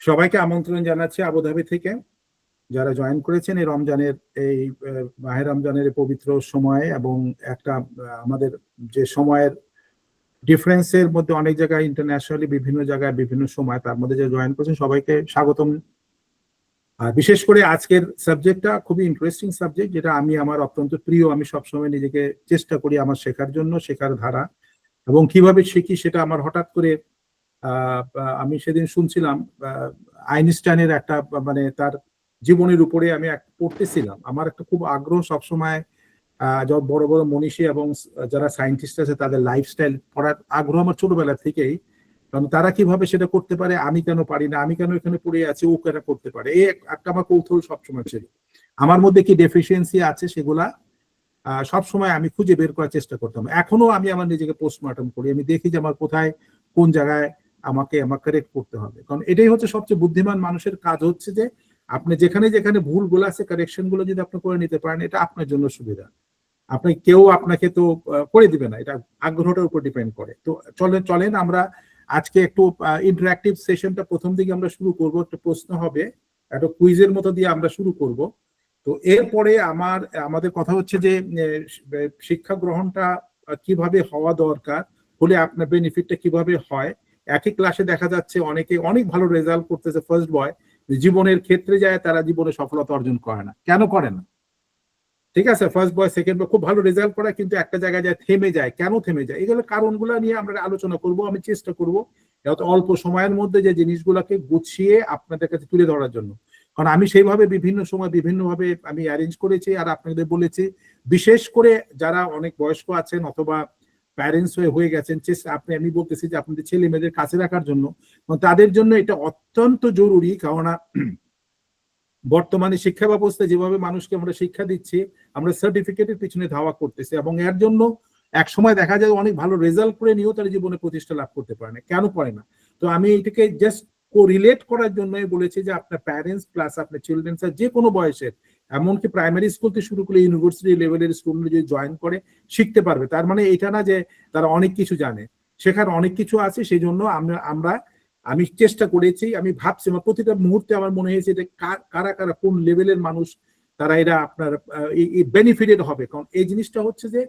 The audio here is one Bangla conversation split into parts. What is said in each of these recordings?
সবাইকে আমন্ত্রণ জানাচ্ছি আবুধাবি থেকে। যারা জয়েন করেছেন এই রমজানের এই মাহে রমজানের এই পবিত্র সময়ে, এবং একটা আমাদের যে সময়ের ডিফারেন্সের মধ্যে অনেক জায়গায় ইন্টারন্যাশনালি বিভিন্ন জায়গায় বিভিন্ন সময়, তার মধ্যে যে জয়েন করেছেন সবাইকে স্বাগতম। আর বিশেষ করে আজকের সাবজেক্টটা খুবই ইন্টারেস্টিং সাবজেক্ট, যেটা আমি আমার অত্যন্ত প্রিয়। আমি সবসময় নিজেকে চেষ্টা করি আমার শেখার জন্য, শেখার ধারা এবং কিভাবে শিখি সেটা আমার হঠাৎ করে আমি সেদিন শুনছিলাম আইনস্টাইনের একটা মানে তার জীবনের উপরে আমি পড়তেছিলাম। আমার একটা খুব আগ্রহ সবসময় যত বড় বড় মনীষী এবং যারা সায়েন্টিস্ট আছে তাদের লাইফস্টাইল পড়ার আগ্রহ আমার ছোটবেলা থেকেই। কারণ তারা কিভাবে সেটা করতে পারে, আমি কেন পারি না, আমি কেন এখানে পড়ে আছি, ও কেন করতে পারে, এই একটা আমার কৌতূহল সবসময় ছিল। আমার মধ্যে কি ডেফিসিয়েন্সি আছে সেগুলা সবসময় আমি খুঁজে বের করার চেষ্টা করতাম। এখনো আমি আমার নিজেকে পোস্টমর্টম করি, আমি দেখি যে আমার কোথায় কোন জায়গায় আমাকে কারেক্ট করতে হবে। কারণ এটাই হচ্ছে সবচেয়ে বুদ্ধিমান মানুষের কাজ, হচ্ছে যে আপনি যেখানে যেখানে ভুলগুলো আছে কারেকশন গুলো যদি আপনি করে নিতে পারেন, এটা আপনার জন্য সুবিধা। আপনি কেউ আপনাকে তো করে দিবে না, এটা আগ্রহটার উপর ডিপেন্ড করে। তো চলেন আমরা আজকে একটু ইন্টারঅ্যাক্টিভ সেশনটা প্রথম দিকে আমরা শুরু করব। একটা প্রশ্ন হবে, একটা কুইজের মতো দিয়ে আমরা শুরু করব। তো এরপরে আমাদের কথা হচ্ছে যে শিক্ষা গ্রহণটা কিভাবে হওয়া দরকার, হলে আপনার বেনিফিটটা কিভাবে হয়। একই ক্লাসে দেখা যাচ্ছে অনেকে অনেক ভালো রেজাল্ট করতেছে ফার্স্ট বয়, জীবনের ক্ষেত্রে যায় তারা জীবনে সফলতা অর্জন করে না। কেন করে না? ঠিক আছে, ফার্স্ট বয় সেকেন্ড বয় খুব ভালো রেজাল্ট করে, কিন্তু একটা জায়গায় যায় থেমে যায়। কেন থেমে যায়? এগুলো কারণগুলো নিয়ে আমরা আলোচনা করব। আমি চেষ্টা করব অল্প সময়ের মধ্যে যে জিনিসগুলোকে গুছিয়ে আপনাদের কাছে তুলে ধরার জন্য। কারণ আমি সেইভাবে বিভিন্ন সময় বিভিন্নভাবে আমি অ্যারেঞ্জ করেছি আর আপনাদের বলেছি, বিশেষ করে যারা অনেক বয়স্ক আছেন অথবা প্যারেন্টস হয়ে গেছেন, আমি বলতেছি যে আপনাদের ছেলে মেয়েদের কাছে রাখার জন্য। তাদের জন্য এটা অত্যন্ত জরুরি। কারণ বর্তমানে শিক্ষা ব্যবস্থায় যেভাবে মানুষকে আমরা শিক্ষা দিচ্ছি, আমরা সার্টিফিকেটের পিছনে ধাওয়া করতেছি, এবং এর জন্য এক সময় দেখা যায় অনেক ভালো রেজাল্ট করে নিয়েও তার জীবনে প্রতিষ্ঠা লাভ করতে পারে না। কেন পারে না? তো আমি এটাকে জাস্ট কোরিলেট করার জন্যই বলেছি যে আপনার প্যারেন্টস প্লাস আপনার চিলড্রেন্স যে কোনো বয়সের, এমনকি প্রাইমারি স্কুল থেকে শুরু করে ইউনিভার্সিটি লেভেলের স্কুলে যদি জয়েন করে শিখতে পারবে। তার মানে এটা না যে তারা অনেক কিছু জানে, শেখার অনেক কিছু আছে। সেই জন্য আমি চেষ্টা করেছি, আমি ভাবছি আমার প্রতিটা মুহূর্তে আমার মনে হয়েছে যে কারা কারা কোন লেভেলের মানুষ তারা এরা আপনার বেনিফিটেড হবে। কারণ এই জিনিসটা হচ্ছে যে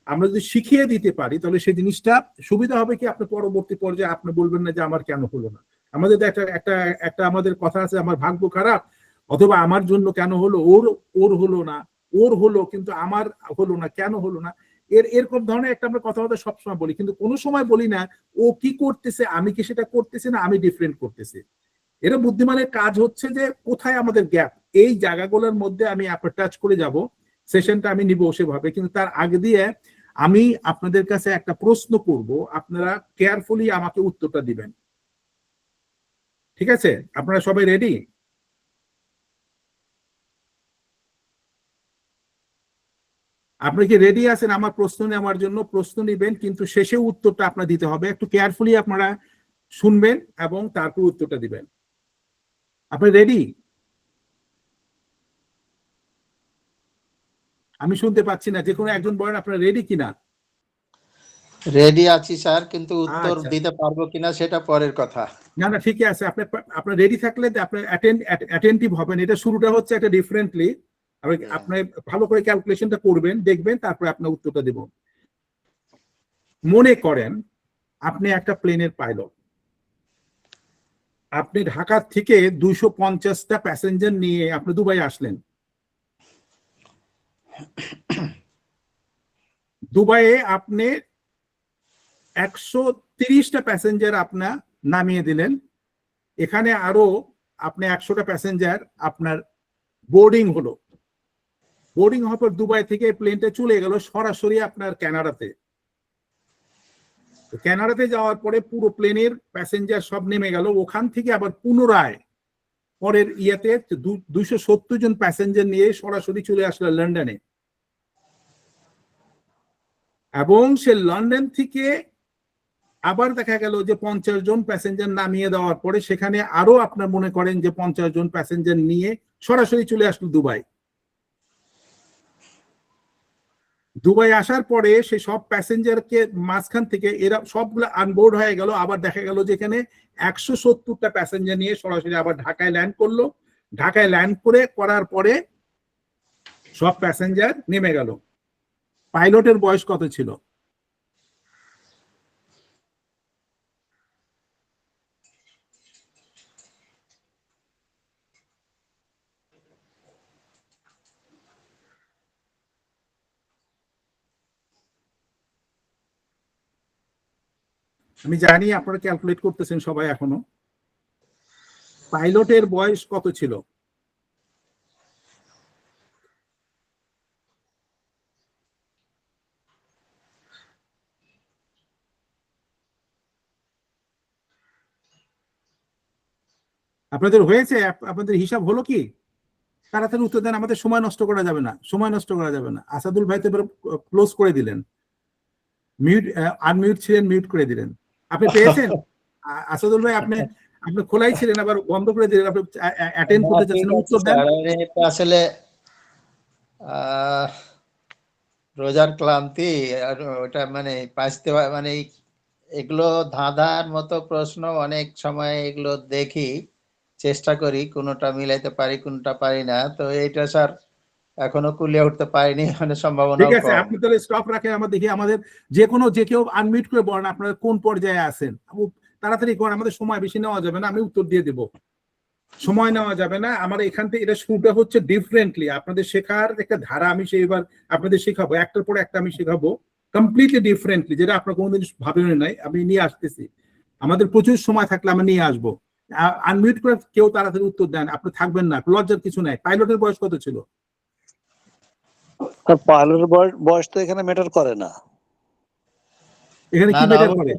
আমরা যদি শিখিয়ে দিতে পারি তাহলে সেই জিনিসটা সুবিধা হবে কি, আপনি পরবর্তী পর্যায়ে আপনি বলবেন না যে আমার কেন হলো না। আমাদের একটা একটা একটা আমাদের কথা আছে, আমার ভাগ্য খারাপ, অথবা আমার জন্য কেন হলো, ওর হলো না, ওর হলো কিন্তু আমার হলো না, কেন হলো না। এরকম ধরনের একটা আমরা কথাবার্তা সবসময় বলি, কিন্তু কোনো সময় বলি না ও কি করতেছে, আমি কি সেটা করতেছি না, আমি ডিফারেন্ট করতেছি। এরা বুদ্ধিমানের কাজ হচ্ছে যে কোথায় আমাদের গ্যাপ, এই জায়গাগুলোর মধ্যে আমি আপনার টাচ করে যাব। সেশনটা আমি নিব সেভাবে, কিন্তু তার আগে দিয়ে আমি আপনাদের কাছে একটা প্রশ্ন করব, আপনারা কেয়ারফুলি আমাকে উত্তরটা দিবেন। ঠিক আছে? আপনারা সবাই রেডি? আপনি কি রেডি আছেন আমার প্রশ্ন নেওয়ার জন্য? প্রশ্ন নিবেন, কিন্তু শেষে উত্তরটা আপনার দিতে হবে। একটু কেয়ারফুলি আপনারা শুনবেন এবং তারপর উত্তরটা দিবেন। আপনি রেডি? আমি শুনতে পাচ্ছি না, যে কোনো একজন বলেন আপনারা রেডি কিনা। রেডি আছি স্যার, কিন্তু উত্তর আচ্ছা, দিতে পারবো কিনা সেটা পরের কথা। না না ঠিকই আছে। আপনার রেডি থাকলে আপনার অ্যাটেন্টিভ হবেন। এটা শুরুটা হচ্ছে একটা ডিফারেন্টলি, আপনি ভালো করে ক্যালকুলেশনটা করবেন, দেখবেন, তারপরে আপনার উত্তরটা দেব। মনে করেন আপনি একটা প্লেনের পাইলট, আপনি ঢাকা থেকে 250টা প্যাসেঞ্জার নিয়ে আপনি দুবাই আসলেন। দুবাইয়ে আপনি 130টা প্যাসেঞ্জার আপনার নামিয়ে দিলেন। এখানে আরো আপনি 100টা প্যাসেঞ্জার আপনার বোর্ডিং হলো। বোর্ডিং হওয়ার পর দুবাই থেকে প্লেনটা চলে গেল সরাসরি আপনার কানাডাতে। কানাডাতে যাওয়ার পরে পুরো প্লেনের প্যাসেঞ্জার সব নেমে গেল। ওখান থেকে আবার পুনরায় পরের ইয়েতে 270 জন প্যাসেঞ্জার নিয়ে সরাসরি চলে আসলো লন্ডনে, এবং সে লন্ডন থেকে আবার দেখা গেল যে 50 জন প্যাসেঞ্জার নামিয়ে দেওয়ার পরে সেখানে আরো আপনার মনে করেন যে 50 জন প্যাসেঞ্জার নিয়ে সরাসরি চলে আসলো দুবাই। দুবাই আসার পরে সেই সব প্যাসেঞ্জারকে মাঝখান থেকে এরা সবগুলো আনবোর্ড হয়ে গেল, আবার দেখা গেল যে এখানে 170টা প্যাসেঞ্জার নিয়ে সরাসরি আবার ঢাকায় ল্যান্ড করলো। ঢাকায় ল্যান্ড করার পরে সব প্যাসেঞ্জার নেমে গেল। পাইলটের বয়স কত ছিল? আমি জানি আপনারা ক্যালকুলেট করতেছেন সবাই এখনো। পাইলটের বয়স কত ছিল? আপনাদের হয়েছে? আপনাদের হিসাব হলো কি? তাড়াতাড়ি উত্তর দেন, আমাদের সময় নষ্ট করা যাবে না, সময় নষ্ট করা যাবে না। আসাদুল ভাই তো এবার ক্লোজ করে দিলেন, মিউট আনমিউট ছিলেন, মিউট করে দিলেন। আপনি পেয়েছেন আসাদুল ভাই? আপনি আপনি খোলাই ছিলেন আবার বন্ধ করে দিলেন, আপনি অ্যাটেন্ড করতে চাচ্ছেন, উত্তর দেন। আসলে রোজার ক্লান্তি আর ওটা মানে পাইতে মানে এগুলো ধাঁধার মতো প্রশ্ন অনেক সময় এগুলো দেখি, চেষ্টা করি কোনোটা মিলাইতে পারি কোনোটা পারি না, তো এইটা স্যার এখনো কুলিয়ে উঠতে পারিনি, মানে সম্ভাবনা। ঠিক আছে, আপনি তাহলে স্টপ রাখেন, আমরা দেখি আমাদের যে কেউ আনমিউট করে বলেন আপনারা কোন পর্যায়ে আছেন, তাড়াতাড়ি করেন, আমাদের সময় বেশি নেওয়া যাবে না, আমি উত্তর দিয়ে দেব, সময় নেওয়া যাবে না। আমার এখান থেকে এটা শুরুটা হচ্ছে ডিফারেন্টলি, আপনাদের শেখার একটা ধারা আমি সেইবার আপনাদের শেখাবো, একটার পর একটা আমি শেখাবো কমপ্লিটলি ডিফারেন্টলি, যেটা আপনার কোনোদিন ভাবেন নাই, আমি নিয়ে আসতেছি। আমাদের প্রচুর সময় থাকলে আমি নিয়ে আসবো। আনমিউট করে কেউ তাড়াতাড়ি উত্তর দেন, আপনি থাকবেন না, লজ্জার কিছু নাই। পাইলটের বয়স কত ছিল? পাইলটের বয়স তো এখানে ম্যাটার করে না। এখানে কি ম্যাটার করে?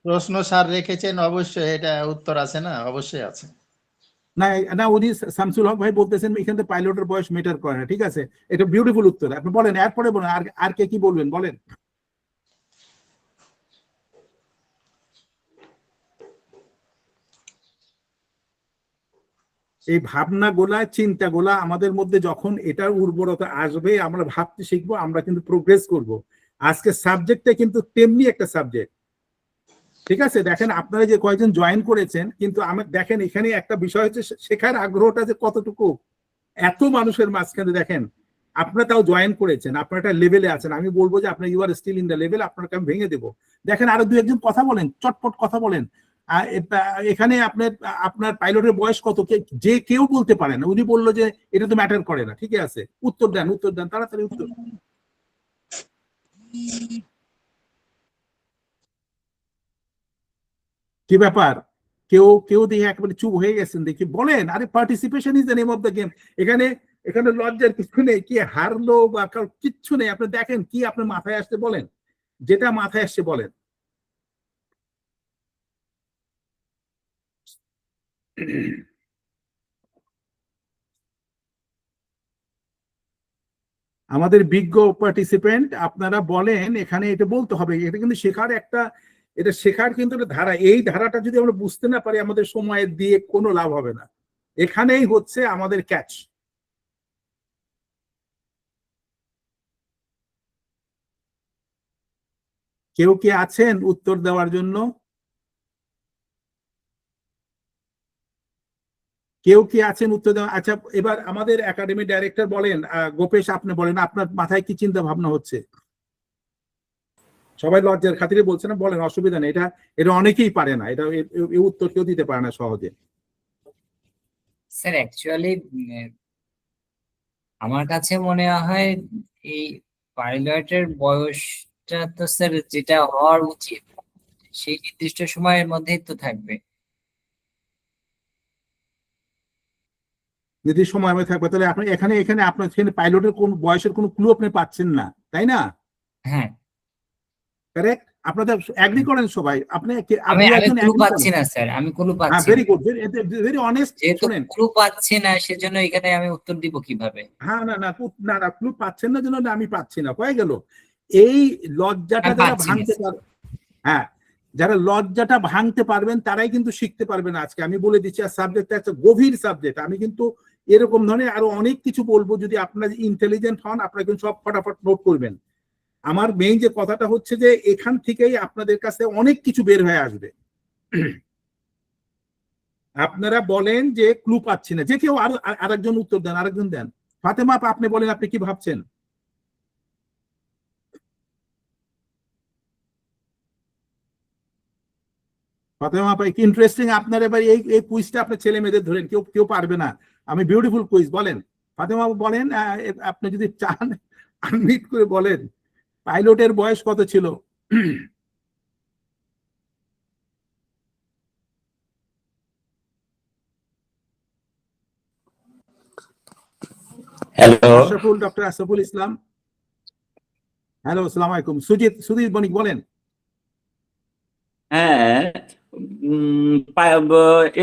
প্রশ্ন স্যার রেখেছেন, অবশ্যই এটা উত্তর আছে না, অবশ্যই আছে। না না, উনি শামসুল হক ভাই বলতেছেন এখানে পাইলটের বয়স ম্যাটার করে না। ঠিক আছে, এটা বিউটিফুল উত্তর, আপনি বলেন, এরপরে বলেন আর কে কি বলবেন, বলেন। এই ভাবনা গোলা, চিন্তা গোলা আমাদের মধ্যে যখন এটার উর্বরতা আসবে, আমরা ভাবতে শিখবো, আমরা কিন্তু প্রোগ্রেস করব। আজকে সাবজেক্টটা কিন্তু তেমনি একটা সাবজেক্ট। ঠিক আছে, দেখেন আপনারা যে কয়েকজন জয়েন করেছেন, কিন্তু আমি দেখেন এখানে একটা বিষয় হচ্ছে শেখার আগ্রহটা যে কতটুকু, এত মানুষের মাঝখানে দেখেন আপনারা তাও জয়েন করেছেন, আপনারা একটা লেভেলে আছেন। আমি বলবো যে আপনার you are still in the level, আপনাকে আমি ভেঙে দেবো। দেখেন আরো দু একজন কথা বলেন, চটপট কথা বলেন। এখানে আপনার আপনার পাইলটের বয়স কত, যে কেউ বলতে পারে না। উনি বললো যে এটা তো ম্যাটার করে না। ঠিক আছে, উত্তর দেন, উত্তর দেন, তাড়াতাড়ি উত্তর। কি ব্যাপার, কেউ কেউ দেখে একেবারে চুপ হয়ে গেছেন, দেখি বলেন। আরে participation is the name of the game. এখানে এখানে লজ্জার কিছু নেই, কি হারলো বা কিচ্ছু নেই। আপনি দেখেন কি আপনার মাথায় আসছে বলেন, যেটা মাথায় আসছে বলেন। আমাদের বিজ্ঞ পার্টিসিপেন্ট আপনারা বলেন, এখানে এটা বলতে হবে, এটা কিন্তু শেখার একটা, এটা শেখার কিন্তু একটা ধারা। এই ধারাটা যদি আমরা বুঝতে না পারি, আমাদের সময় দিয়ে কোনো লাভ হবে না। এখানেই হচ্ছে আমাদের ক্যাচ। কেউ কি আছেন উত্তর দেওয়ার জন্য? কেউ কি আছেন উত্তর দেওয়া? আচ্ছা, এবার আমাদের একাডেমি ডাইরেক্টর বলেন, গোপেশ আপনি বলেন, আপনার মাথায় কি চিন্তা ভাবনা হচ্ছে? সবাই লজ্জার খাতিরে বলছে না, বলেন, অসুবিধা নেই, এটা এটা অনেকেই পারে না, এটা এই উত্তর কেউ দিতে পারে না সহজে। স্যার অ্যাকচুয়ালি আমার কাছে মনে হয় এই পাইলটের বয়সটা তো স্যার যেটা হওয়ার উচিত সেই নির্দিষ্ট সময়ের মধ্যেই তো থাকবে। যদি সময় থাকবে, তাহলে আপনি এখানে এখানে আপনার পাইলটের কোন বয়সের কোনো ক্লু আপনি পাচ্ছেন না, তাই না? হ্যাঁ, কারেক্ট, আপনাদের এগ্রি করেন সবাই? আপনি আমি ক্লু পাচ্ছি না স্যার, আমি ক্লু পাচ্ছি না। Very good, very honest. যেহেতু শুনেন, ক্লু পাচ্ছি না সেজন্য এখানে আমি উত্তর দিব কিভাবে? হ্যাঁ, না না না না, ক্লু পাচ্ছেন না জন্য আমি পাচ্ছি না, হয়ে গেল। এই লজ্জাটা যারা ভাঙতে পারবে, হ্যাঁ, যারা লজ্জাটা ভাঙতে পারবেন তারাই কিন্তু শিখতে পারবেন। আজকে আমি বলে দিচ্ছি, আর সাবজেক্টটা একটা গভীর সাবজেক্ট। আমি কিন্তু এরকম ধরনের আরো অনেক কিছু বলবো, যদি আপনারা ইন্টেলিজেন্ট হন আপনারা কিন্তু সব ফটাফট নোট করবেন। আমার মেইন যে কথাটা হচ্ছে যে এখান থেকেই আপনাদের কাছে অনেক কিছু বের হয়ে আসবে। আপনারা বলেন যে ক্লু পাচ্ছি না, যে কেউ আরেকজন উত্তর দেন, আরেকজন দেন। ফাতেমা আপা, আপনি বলেন আপনি কি ভাবছেন? ফাতেমা আপা, কি ইন্টারেস্টিং আপনার এবার এই কুইজটা আপনার ছেলে মেয়েদের ধরেন, কেউ কেউ পারবে না। আমি বিউটিফুল কুইজ, বলেন ফাতেমা আপা বলেন, আপনি যদি চান আনমিউট করে বলেন পাইলটের বয়স কত ছিল? Hello, Ashraful, doctor Ashraful Islam, hello, আসসালামু আলাইকুম। সুজিত বণিক বলেন। হ্যাঁ,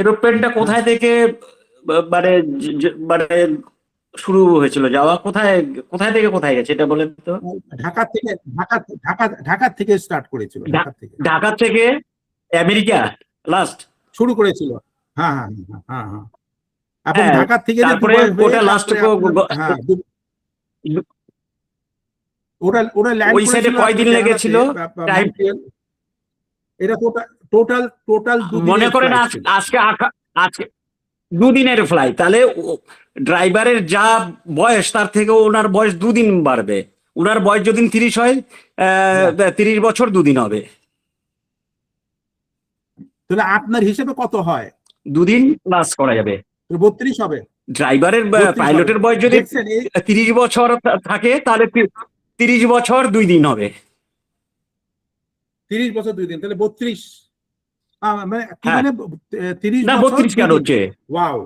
এরোপ্লেনটা কোথায় থেকে মানে মানে শুরু হয়েছিল, যাওয়া কোথায়, কোথায় থেকে কোথায় গেছে এটা বলেন তো? ঢাকা থেকে স্টার্ট করেছিল, ঢাকা থেকে। ঢাকা থেকে আমেরিকা লাস্ট শুরু করেছিল। হ্যাঁ হ্যাঁ হ্যাঁ হ্যাঁ হ্যাঁ। এবং হ্যাঁ, ঢাকা থেকে যে তারপরে দুবাই হয়ে ওটা লাস্ট হ্যাঁ ওরা ল্যান্ড ওই সাইডে করেছিল কয়দিন লেগেছিল টাইম? এটা টোটাল মনে করেন আজকে আজকে দুদিনের ফ্লাইট, তাহলে ড্রাইভারের যা বয়স তার থেকে ওনার বয়স 2 দিন বাড়বে। ওনার বয়স যদি 30 হয়, 30 বছর 2 দিন হবে। তাহলে আপনার হিসেবে কত হয়? 2 দিন প্লাস করা যাবে। 32 হবে। ড্রাইভারের পাইলটের বয়স যদি 30 বছর থাকে তাহলে 30 বছর 2 দিন হবে। 30 বছর 2 দিন, তাহলে 32। মানে কি হ্যাঁ। মানে 30 না, বছর 32 কেন হচ্ছে? ওয়াও,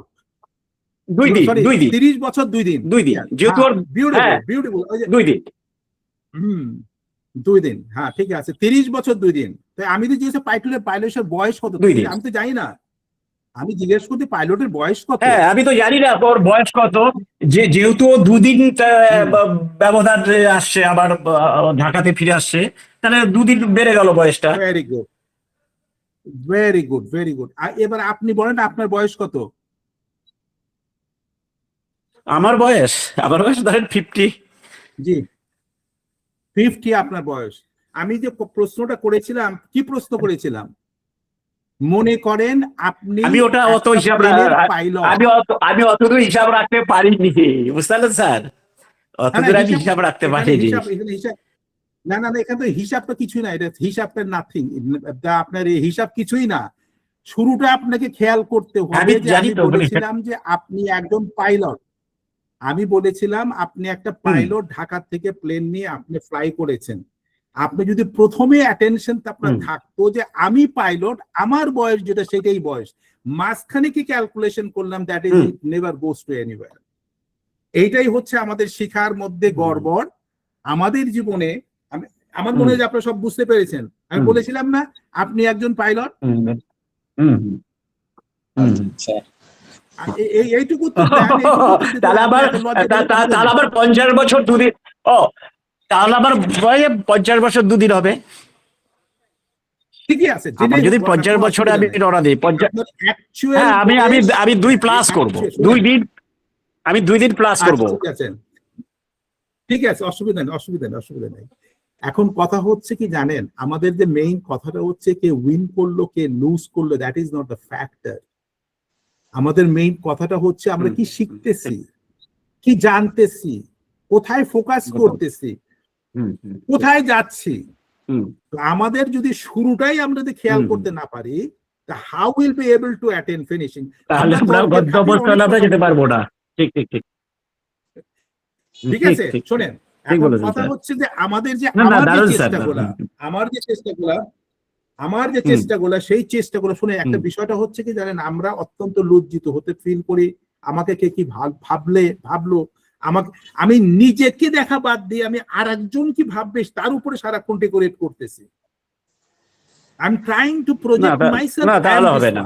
2 দিন, 2 দিন, 30 বছর 2 দিন, 2 দিন, যেহেতু বিউটিফুল 2 দিন। 2 দিন, হ্যাঁ ঠিক আছে, 30 বছর 2 দিন। তাই আমি তো জিজ্ঞেস পাইলটের বয়স কত, 2 দিন। আমি তো জানি না, আমি জিজ্ঞেস করতে পাইলটের বয়স কত। হ্যাঁ, আমি তো জানি না ওর বয়স কত, যেহেতু 2 দিন ব্যবধান আসছে, আবার ঢাকাতে ফিরে আসছে, তাহলে 2 দিন বেড়ে গেল বয়সটা। Very good, very good, very good. এবার আপনি বলেন আপনার বয়স কত? আমার বয়স ধরেন 50। জি, 50 আপনার বয়স। আমি যে প্রশ্নটা করেছিলাম, কি প্রশ্ন করেছিলাম মনে করেন? আপনি আমি ওটা অত হিসাব পাইলট। আমি অতদূর হিসাব রাখতে পারিনি, বুঝতে পারলেন স্যার? অতদূর আমি হিসাব রাখতে পারিনি। না না না, এখানে তো হিসাব তো কিছুই না, এটা হিসাবটা নাথিং, আপনার এই হিসাব কিছুই না। শুরুটা আপনাকে খেয়াল করতে হবে যে আমি বলেছিলাম যে আপনি একজন পাইলট। আমি বলেছিলাম আপনি একটা পাইলট, ঢাকা থেকে প্লেন নিয়ে আপনি ফ্লাই করেছেন। আপনি যদি প্রথমে অ্যাটেনশন আপনার থাকতো যে আমি পাইলট, আমার বয়স যেটা সেটাই বয়স, মাঝখানে কি ক্যালকুলেশন করলাম, that is it never goes to anywhere. এইটাই হচ্ছে আমাদের শিখার মধ্যে গড়বড় আমাদের জীবনে। আমার মনে হয় যে আপনারা সব বুঝতে পেরেছেন। আমি বলেছিলাম না আপনি একজন পাইলট, এইটুকু তাহলে আবার 50 বছর 2 দিন। ও, তাহলে আবার 50 বছর 2 দিন হবে। ঠিকই আছে, যদি 50 বছরে আমি রওনা দিই, হ্যাঁ, আমি 2 প্লাস করবো, 2 দিন, আমি 2 দিন প্লাস করবো। ঠিক আছে, অসুবিধা নেই। এখন কথা হচ্ছে কি জানেন, আমাদের যে মেইন কথাটা হচ্ছে কে উইন করলো কে লুজ করলো, that is not the factor. আমাদের মেইন কথাটা হচ্ছে আমরা কি শিখতেছি, কি জানতেছি, কোথায় ফোকাস করতেছি, কোথায় যাচ্ছি। আমাদের যদি শুরুটাই আমরা যদি খেয়াল করতে না পারি, how will be able to attend finishing? তাহলে আমরা গন্তব্যস্থলে যেতে পারবো না। ঠিক ঠিক ঠিক ঠিক আছে, শোনেন, কথা হচ্ছে যে আমাদের যে চেষ্টাগুলো সেই চেষ্টাগুলো শুনে একটা বিষয়টা হচ্ছে কি জানেন, আমরা অত্যন্ত লজ্জিত হতে ফিল করি। আমাকে কে কি ভাবলো, আমি নিজেকে দেখা বাদ দিয়ে আমি আর একজন কি ভাববে তার উপরে সারাক্ষণ ডেকোরেট করতেছি। I am trying to project myself. তাহলে হবে না।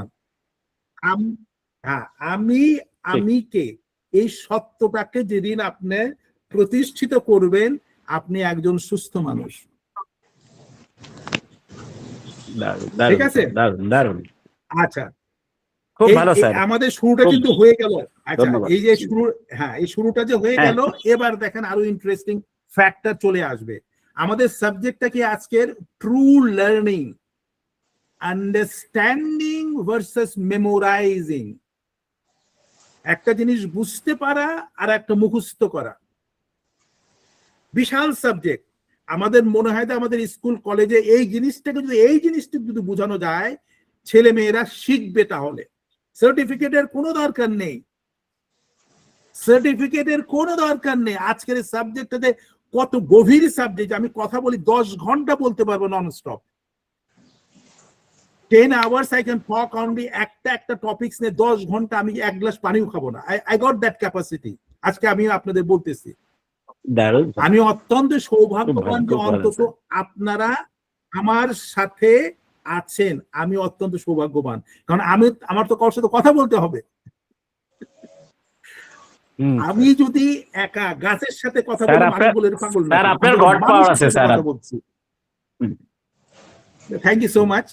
আমি কে, এই সত্যটাকে যেদিন আপনি প্রতিষ্ঠিত করবেন, আপনি একজন সুস্থ মানুষ। ঠিক আছে, দারুণ। আচ্ছা, খুব ভালো স্যার। আমাদের শুরুটা কিন্তু হয়ে গেল। আচ্ছা, এই যে শুরুটা যে হয়ে গেল, এবার দেখেন আরো ইন্টারেস্টিং ফ্যাক্টর চলে আসবে। আমাদের সাবজেক্টটা কি আজকের true learning, understanding versus memorising. একটা জিনিস বুঝতে পারা আর একটা মুখস্থ করা, বিশাল সাবজেক্ট। আমাদের মনে হয় যে আমাদের স্কুল কলেজে এই জিনিসটাকে যদি বোঝানো যায় ছেলে মেয়েরা শিখবে। তাহলে সার্টিফিকেটের কোনো দরকার নেই, সার্টিফিকেটের কোনো দরকার নেই। আজকের এই সাবজেক্টটাতে কত গভীর সাবজেক্ট, আমি কথা বলি 10 ঘন্টা বলতে পারবো non stop. 10 hours I can talk only একটা টপিকস নিয়ে 10 ঘন্টা আমি এক গ্লাস পানিও খাবো না। I got that capacity। আজকে আমি আপনাদের বলতেছি আমি অত্যন্ত সৌভাগ্যবান যে অন্তত আপনারা আমার সাথে আছেন। আমি অত্যন্ত সৌভাগ্যবান, কারণ আমার তো কারোর সাথে কথা বলতে হবে। আমি যদি একা গাছের সাথে কথা বলি মানুষ বলে পাগল না, আপনার গড পাওয়ার আছে sir. Thank you so much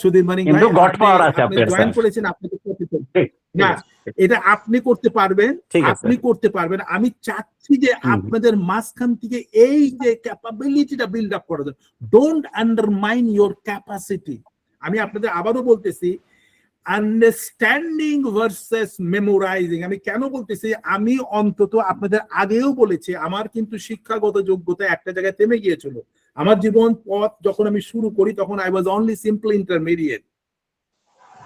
Sudhir Manik ভাই, গড পাওয়ার আছে আপনি জয়েন করেছেন, আপনাকে না এটা আপনি করতে পারবেন, আপনি করতে পারবেন। আমি চাচ্ছি যে আপনাদের মাঝখান থেকে এই যে ক্যাপাবিলিটিটা বিল্ড আপ করার জন্য, ডোন্ট আন্ডারমাইন ইওর ক্যাপাসিটি। আমি আপনাদের আবারও বলতেছি, আন্ডারস্ট্যান্ডিং ভার্সেস মেমোরাইজিং। আমি কেন বলতেছি, আমি অন্তত আপনাদের আগেও বলেছি আমার কিন্তু শিক্ষাগত যোগ্যতা একটা জায়গায় থেমে গিয়েছিল। আমার জীবন পথ যখন আমি শুরু করি তখন I was only simple intermediate,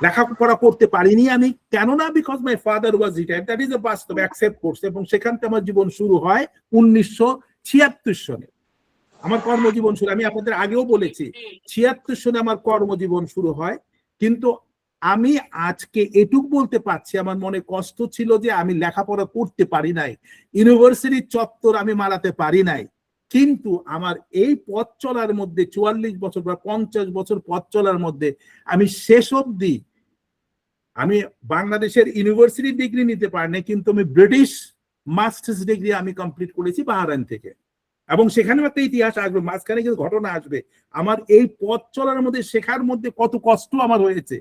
লেখাপড়া করতে পারিনি আমি, কেননা because my father was retired. That is a বাস্তব, অ্যাকসেপ্ট করছে। এবং সেখান থেকে আমার জীবন শুরু হয় 1976 সনে। আমার কর্মজীবন শুরু, আমি আপনাদের আগেও বলেছি 76 সনে আমার কর্মজীবন শুরু হয়। কিন্তু আমি আজকে এটুক বলতে পারছি, আমার মনে কষ্ট ছিল যে আমি লেখাপড়া করতে পারি নাই, ইউনিভার্সিটির চত্বর আমি মারাতে পারি নাই। কিন্তু আমার এই পথ চলার মধ্যে 44 বছর বা 50 বছর পথ চলার মধ্যে আমি শেষ অবধি, আমি বাংলাদেশের ইউনিভার্সিটি ডিগ্রি নিতে পারিনি, কিন্তু আমি ব্রিটিশ মাস্টার্স ডিগ্রি আমি কমপ্লিট করেছি বাহরাইন থেকে। এবং সেখানেও একটা ইতিহাস আসবে, মাঝখানে কিছু ঘটনা আসবে। আমার এই পথ চলার মধ্যে শেখার মধ্যে কত কষ্ট আমার হয়েছে,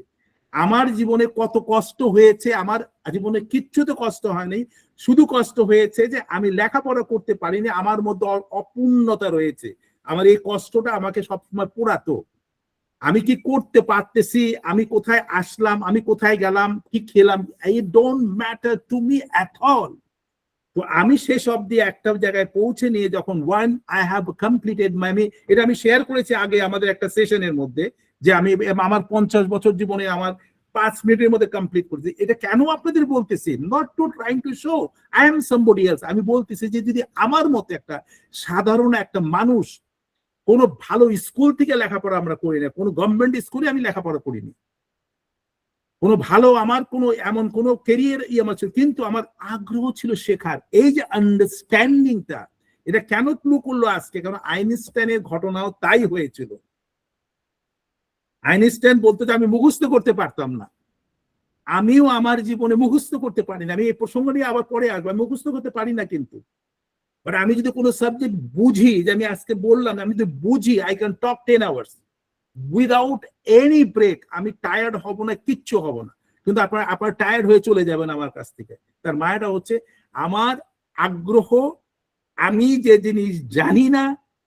আমার জীবনে কত কষ্ট হয়েছে। আমার জীবনে কিচ্ছুতে কষ্ট হয়নি, শুধু কষ্ট হয়েছে যে আমি লেখাপড়া করতে পারিনি, আমার মধ্যে অপূর্ণতা রয়েছে। আমার এই কষ্টটা আমাকে সবসময় পোড়াতো। আমি কি করতে পারতেছি, আমি কোথায় আসলাম, আমি কোথায় গেলাম, কি খেলাম, ইট don't matter to me at all. তো আমি শেষ অবধি একটা জায়গায় পৌঁছে নিয়ে যখন one I have completed my, এটা আমি শেয়ার করেছি আগে আমাদের একটা সেশনের মধ্যে, যে আমি আমার 50 বছর জীবনে আমার 5 মিনিটের মধ্যে কমপ্লিট করেছি। এটা কেন আপনাদের বলতেছি, not to trying to show I am somebody else. আমি বলতেছি যে যদি আমার মতো একটা সাধারণ একটা মানুষ, কোনো ভালো স্কুল থেকে লেখাপড়া আমরা করি না, কোনো গভর্নমেন্ট স্কুলে আমি লেখাপড়া করিনি, কোনো ভালো আমার কোনো এমন কোনো কেরিয়ার আমার ছিল, কিন্তু আমার আগ্রহ ছিল শেখার। এই যে আন্ডারস্ট্যান্ডিংটা, এটা কেন ক্লু করলো আজকে, কারণ আইনস্টাইনের ঘটনাও তাই হয়েছিল। আইনস্টাইন বলতো যে আমি মুখস্থ করতে পারতাম না, আমিও আমার জীবনে মুখস্থ করতে পারি না। আমি এই প্রসঙ্গ নিয়ে আবার পরে আসবো, আমি মুখস্থ করতে পারি না, কিন্তু আমি যদি কোনো সাবজেক্ট বুঝি, যে আমি আজকে বললাম আমি যদি বুঝি, I can talk 10 hours without any break. আমি টায়ার্ড হব না, কিচ্ছু হব না। কিন্তু আপনার টায়ার্ড হয়ে চলে যাবেন আমার কাছ থেকে। তার মায়াটা হচ্ছে আমার আগ্রহ, আমি যে জিনিস জানি না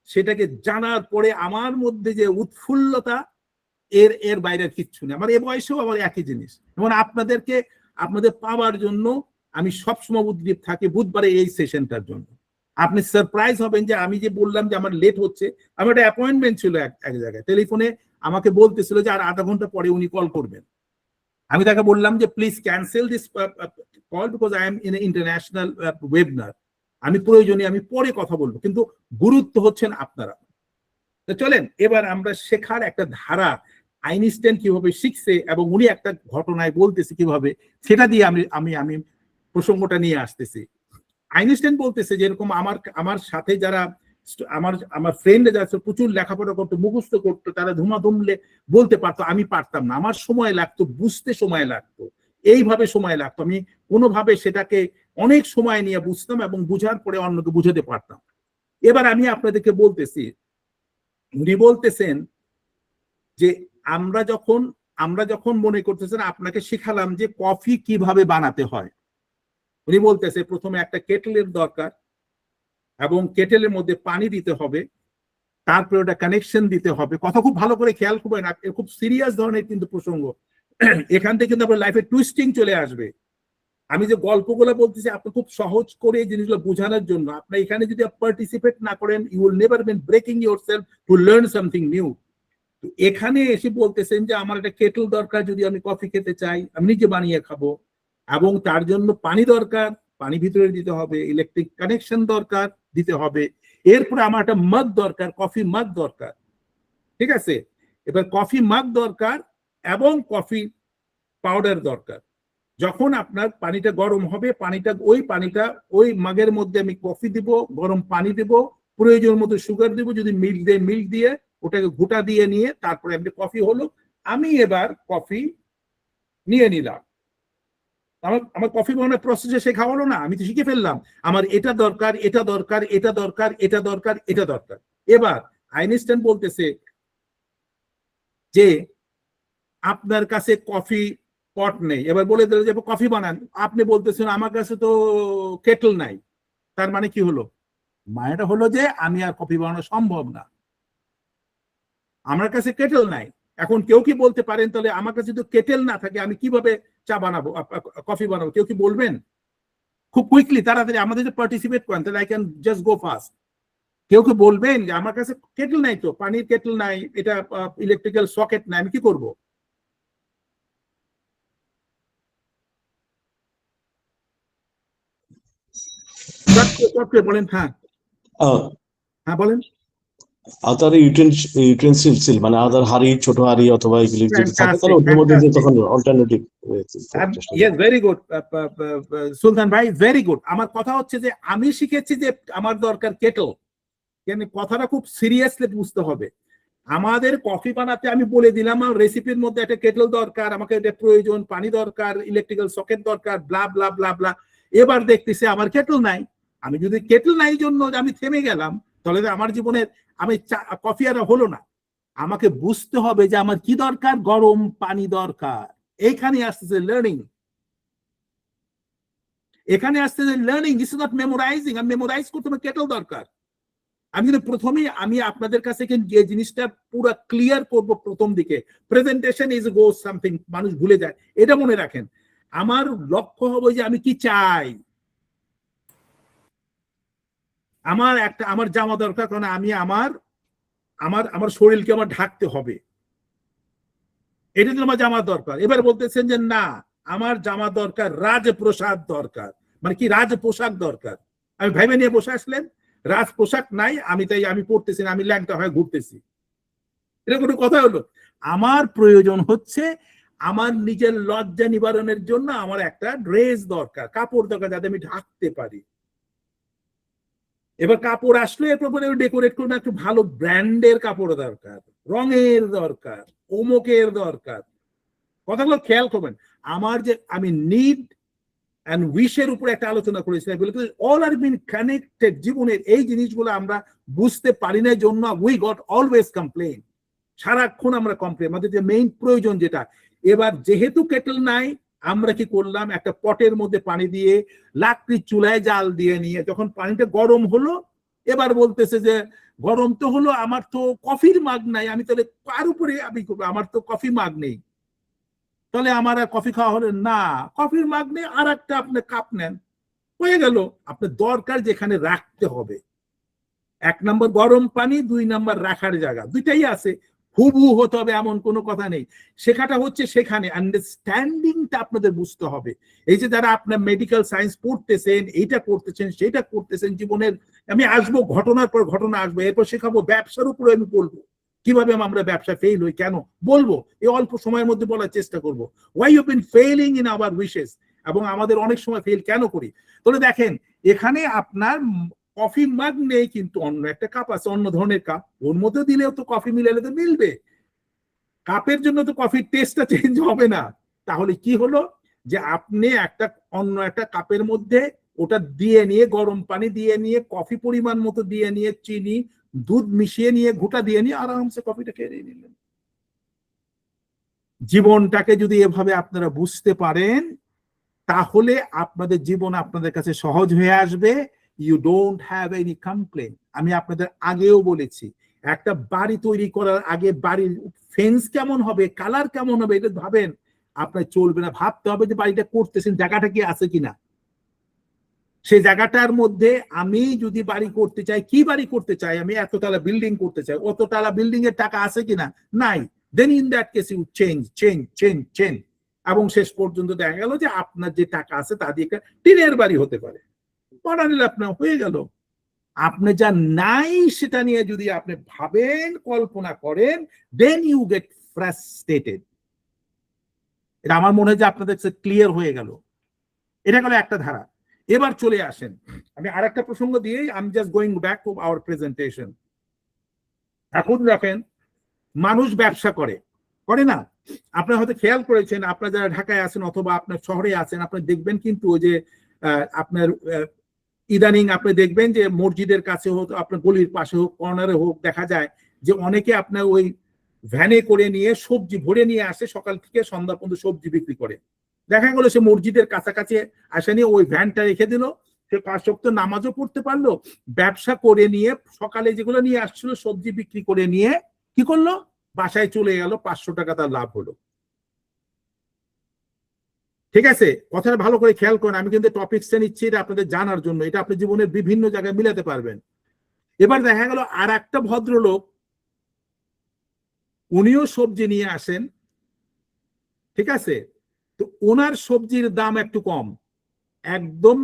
সেটাকে জানার পরে আমার মধ্যে যে উৎফুল্লতা, এর বাইরে কিচ্ছু নেই। আমার এ বয়সেও আমার একই জিনিস। যেমন আপনাদের পাওয়ার জন্য আমি সবসময় উদ্গ্রীব থাকি বুধবারে এই সেশনটার জন্য। আপনি সারপ্রাইজ হবেন যে আমি যে বললাম যে আমার লেট হচ্ছে, আমার একটা অ্যাপয়েন্টমেন্ট ছিল এক জায়গায়, টেলিফোনে আমাকে বলতেছিল যে আর আধা ঘন্টা পরে উনি কল করবেন। আমি তাকে বললাম যে please cancel this call because I am in international webinar, আমি প্রয়োজনীয়, আমি পরে কথা বলবো, কিন্তু গুরুত্ব হচ্ছেন আপনারা। তো চলেন এবার আমরা শেখার একটা ধারা, আইনস্টাইন কিভাবে শিখছে এবং উনি একটা ঘটনায় বলতেছে কিভাবে, সেটা দিয়ে আমি প্রসঙ্গটা নিয়ে আসতেছি। আইনস্টাইন বলতেছে যেরকম আমার সাথে যারা আমার ফ্রেন্ড যারা প্রচুর লেখাপড়া করতো, মুখস্থ করতো, তারা ধুমাধুমলে বলতে পারতো, আমি পারতাম না। আমার সময় লাগতো, বুঝতে সময় লাগতো, এইভাবে সময় লাগতো। আমি কোনোভাবে সেটাকে অনেক সময় নিয়ে বুঝতাম এবং বুঝার পরে অন্যকে বুঝাতে পারতাম। এবার আমি আপনাদেরকে বলতেছি, উনি বলতেছেন যে আমরা যখন মনে করতেছেন আপনাকে শিখালাম যে কফি কিভাবে বানাতে হয়, উনি বলতেছে প্রথমে একটা কেটেলের দরকার এবং কেটেলের মধ্যে পানি দিতে হবে তারপরে ওটা কানেকশন দিতে হবে। কথা খুব ভালো করে খেয়াল করবেন, খুব সিরিয়াস ধরনের কিন্তু প্রসঙ্গ। এখান থেকে কিন্তু আপনার লাইফে টুইস্টিং চলে আসবে। আমি যে গল্পগুলো বলতেছি আপনি খুব সহজ করে এই জিনিসগুলো বোঝানোর জন্য, আপনি এখানে যদি পার্টিসিপেট না করেন, you will never been breaking yourself to learn something new. তো এখানে এসে বলতেছেন যে আমার একটা কেটল দরকার, যদি আমি কফি খেতে চাই আমি নিজে বানিয়ে খাবো, এবং তার জন্য পানি দরকার, পানি ভিতরে দিতে হবে, ইলেকট্রিক কানেকশন দরকার দিতে হবে, এরপরে আমার একটা মাগ দরকার, কফি মাগ দরকার, ঠিক আছে? এবার কফি মাগ দরকার এবং কফি পাউডার দরকার। যখন আপনার পানিটা গরম হবে, পানিটা ওই মাগের মধ্যে আমি কফি দিব, গরম পানি দিব, প্রয়োজন মতো সুগার দিব, যদি মিল্ক দিয়ে ওটাকে ঘুটা দিয়ে নিয়ে তারপরে আপনি কফি হলো। আমি এবার কফি নিয়ে নিলাম, আমার কফি বানানোর প্রসেসে শেখা হলো না, আমি তো শিখে ফেললাম আমার এটা দরকার, এটা দরকার, এটা দরকার, এটা দরকার, এটা দরকার। এবার আইনস্টাইন বলতেছে যে আপনার কাছে কফি পট নেই, এবার বলে দিল যে কফি বানান, আপনি বলতেছেন আমার কাছে তো কেটল নাই। তার মানে কি হলো? মানেটা হলো যে আমি আর কফি বানানো সম্ভব না, আমার কাছে কেটল নাই। এখন কেউ কি বলতে পারেন তাহলে আমার কাছে যদি কেটেল না থাকে আমি কিভাবে চা বানাবো, কফি বানাবো? কেউ কি বলবেন? খুব কুইকলি তাড়াতাড়ি আমাদের যে পার্টিসিপেট করেন তাহলে I can just go fast. কেউ কি বলবেন যে আমার কাছে কেটল নাই, তো পানির কেটল নাই, এটা ইলেকট্রিক্যাল সকেট নাই, আমি কি করব? বলেন। হ্যাঁ হ্যাঁ বলেন। আদার ইউটেন্সিল মানে আদার হাড়ি, ছোট হাড়ি অথবা এগুলি যদি থাকে তাহলে ওটার মধ্যে দিয়ে তখন অল্টারনেটিভ। ইয়েস, ভেরি গুড সুলতান ভাই, ভেরি গুড। আমার কথা হচ্ছে যে আমি শিখেছি যে আমার দরকার কেটল, কিন্তু কথাটা খুব সিরিয়াসলি বুঝতে হবে। আমাদের কফি বানাতে আমি বলে দিলাম আমার রেসিপির মধ্যে একটা কেটল দরকার, আমাকে এটা প্রয়োজন, পানি দরকার, ইলেকট্রিক্যাল সকেট দরকার, ব্লা ব্লা ব্লা ব্লা। এবার দেখতেছি আমার কেটল নাই। আমি যদি কেটল নাই জন্য আমি থেমে গেলাম, তাহলে আমার জীবনের আমি কফি আর হলো না। আমাকে বুঝতে হবে যে আমার কি দরকার, গরম পানি দরকার। এইখানে আসতেছে লার্নিং, এখানে আসতেছে learning. This is not memorising. আমি মেমোরাইজ করতে আমার কেটল দরকার। আমি কিন্তু প্রথমেই আমি আপনাদের কাছে যে জিনিসটা পুরো ক্লিয়ার করব প্রথম দিকে, প্রেজেন্টেশন ইজ গো সামথিং, মানুষ ভুলে যায়, এটা মনে রাখেন। আমার লক্ষ্য হবে যে আমি কি চাই। আমার জামা দরকার, কারণ আমি আমার শরীরকে আমার ঢাকতে হবে, এটা তো আমার জামা দরকার। এবার বলতেছেন যে না, আমার জামা দরকার, রাজপ্রসাদ দরকার, মানে কি রাজপোশাক দরকার। আমি ভাইবে নিয়ে বসে আসলেন, রাজ পোশাক নাই, আমি পড়তেছি না, আমি ল্যাংটা হয়ে ঘুরতেছি, এটা কোনো কথা হলো? আমার প্রয়োজন হচ্ছে আমার নিজের লজ্জা নিবারণের জন্য আমার একটা ড্রেস দরকার, কাপড় দরকার, যাতে আমি ঢাকতে পারি। এবার কাপড় আসলে এরপরে ডেকোরেট করবো, একটু ভালো ব্র্যান্ডের কাপড় দরকার, রঙের দরকার, অমুকের দরকার। কথাগুলো খেয়াল করবেন। আমার যে আমি নিড অ্যান্ড উইশের উপর একটা আলোচনা করেছিলাম, অল আর বিন কানেক্টেড। জীবনের এই জিনিসগুলো আমরা বুঝতে পারি না জন্য উই গট অলওয়েজ কমপ্লেন, সারাক্ষণ আমরা কমপ্লেন, আমাদের যে মেইন প্রয়োজন যেটা। এবার যেহেতু কেটল নাই, আমরা কি করলাম, একটা পটের মধ্যে পানি দিয়ে লাকড়ির চুলায় জাল দিয়ে নিয়ে যখন পানিটা গরম হলো, এবার বলতেছে যে গরম তো হলো, আমার তো কফির মাগ নাই, আমি তাহলে কার উপরে আমি করবো, আমার তো কফি মাগ নেই, তাহলে আমার আর কফি খাওয়া হলো না। কফির মাগ নেই, আর একটা আপনি কাপ নেন, হয়ে গেল। আপনার দরকার যেখানে রাখতে হবে, 1 নম্বর গরম পানি, 2 নম্বর রাখার জায়গা, দুইটাই আছে। হুবহু হতে হবে এমন কোনো কথা নেই, শেখাটা হচ্ছে সেখানে আন্ডারস্ট্যান্ডিংটা আপনাদের বুঝতে হবে। এই যে যারা আপনার মেডিকেল সায়েন্স পড়তেছেন, এইটা করতেছেন, সেটা করতেছেন, জীবনের আমি আসবো, ঘটনার পর ঘটনা আসবো, এরপর শেখাবো, ব্যবসার উপরে আমি বলবো কিভাবে আমরা ব্যবসা ফেল হই, কেন বলবো, এই অল্প সময়ের মধ্যে বলার চেষ্টা করবো। Why you been failing in our wishes, এবং আমাদের অনেক সময় ফেল কেন করি। তাহলে দেখেন এখানে আপনার কফি মাগ নেই, কিন্তু অন্য একটা কাপ আছে, অন্য ধরনের কাপ, ওর মধ্যে দিলেও তো কফি মিলালে তো মিলবে, কাপের জন্য তো কফির টেস্টটা চেঞ্জ হবে না। তাহলে কি হলো যে আপনি অন্য একটা কাপের মধ্যে ওটা দিয়ে নিয়ে, গরম পানি দিয়ে নিয়ে, কফি পরিমাণ মতো দিয়ে নিয়ে, চিনি দুধ মিশিয়ে নিয়ে, ঘুটা দিয়ে নিয়ে আরামসে কফিটা খেয়ে নিলেন। জীবনটাকে যদি এভাবে আপনারা বুঝতে পারেন, তাহলে আপনাদের জীবন আপনাদের কাছে সহজ হয়ে আসবে। You don't have any complain. আমি আপনাদের আগেও বলেছি, একটা বাড়ি তৈরি করার আগে বাড়ির ফেন্স কেমন হবে, কালার কেমন হবে, এটা ভাবেন, আপনার চলবে না। ভাবতে হবে যে বাড়িটা করতেছেন জায়গাটা কি আছে কিনা, সেই জায়গাটার মধ্যে আমি যদি বাড়ি করতে চাই, কি বাড়ি করতে চাই, আমি এততলা বিল্ডিং করতে চাই, অততলা বিল্ডিং এর টাকা আছে কিনা, নাই, then in that case you change change change change, এবং শেষ পর্যন্ত দেখা গেল যে আপনার যে টাকা আছে তা দিয়ে একটা টিনের বাড়ি হতে পারে, বানালে আপনার হয়ে গেল। আপনি যা নাই সেটা নিয়ে যদি আপনি ভাবেন, কল্পনা করেন, দেন ইউ গেট ফ্রাস্ট্রেটেড। এটা আমার মনে হয় যে আপনাদের ক্লিয়ার হয়ে গেল। এটা গেল একটা ধারা। এবার চলে আসেন, আমি আরেকটা প্রসঙ্গ দিয়ে, I am just going back to our presentation. এখন দেখেন, মানুষ ব্যবসা করে না? আপনারা হয়তো খেয়াল করেছেন, আপনারা যারা ঢাকায় আছেন অথবা আপনার শহরে আছেন, আপনারা দেখবেন কিন্তু ওই যে আপনার ইদানিং আপনি দেখবেন যে মসজিদের কাছে হোক, আপনার গলির পাশে হোক, কর্নারে হোক, দেখা যায় যে অনেকে আপনার ওই ভ্যানে করে নিয়ে সবজি ভরে নিয়ে আসে, সকাল থেকে সন্ধ্যা পর্যন্ত সবজি বিক্রি করে। দেখা গেল সে মসজিদের কাছাকাছি আসেনি, ওই ভ্যানটা রেখে দিল, সে 5 ওয়াক্ত নামাজও পড়তে পারলো, ব্যবসা করে নিয়ে সকালে যেগুলো নিয়ে আসছিল সবজি বিক্রি করে নিয়ে কি করলো, বাসায় চলে গেল, 500 টাকা তার লাভ হলো। ঠিক আছে, কথাটা ভালো করে খেয়াল করেন, আমি কিন্তু টপিকসটা নিচ্ছি এটা আপনাদের জানার জন্য, এটা আপনি জীবনের বিভিন্ন জায়গায় মিলাতে পারবেন। এবার দেখা গেল আর একটা ভদ্রলোক, উনিও সবজি নিয়ে আসেন, ঠিক আছে, তো ওনার সবজির দাম একটু কম, একদম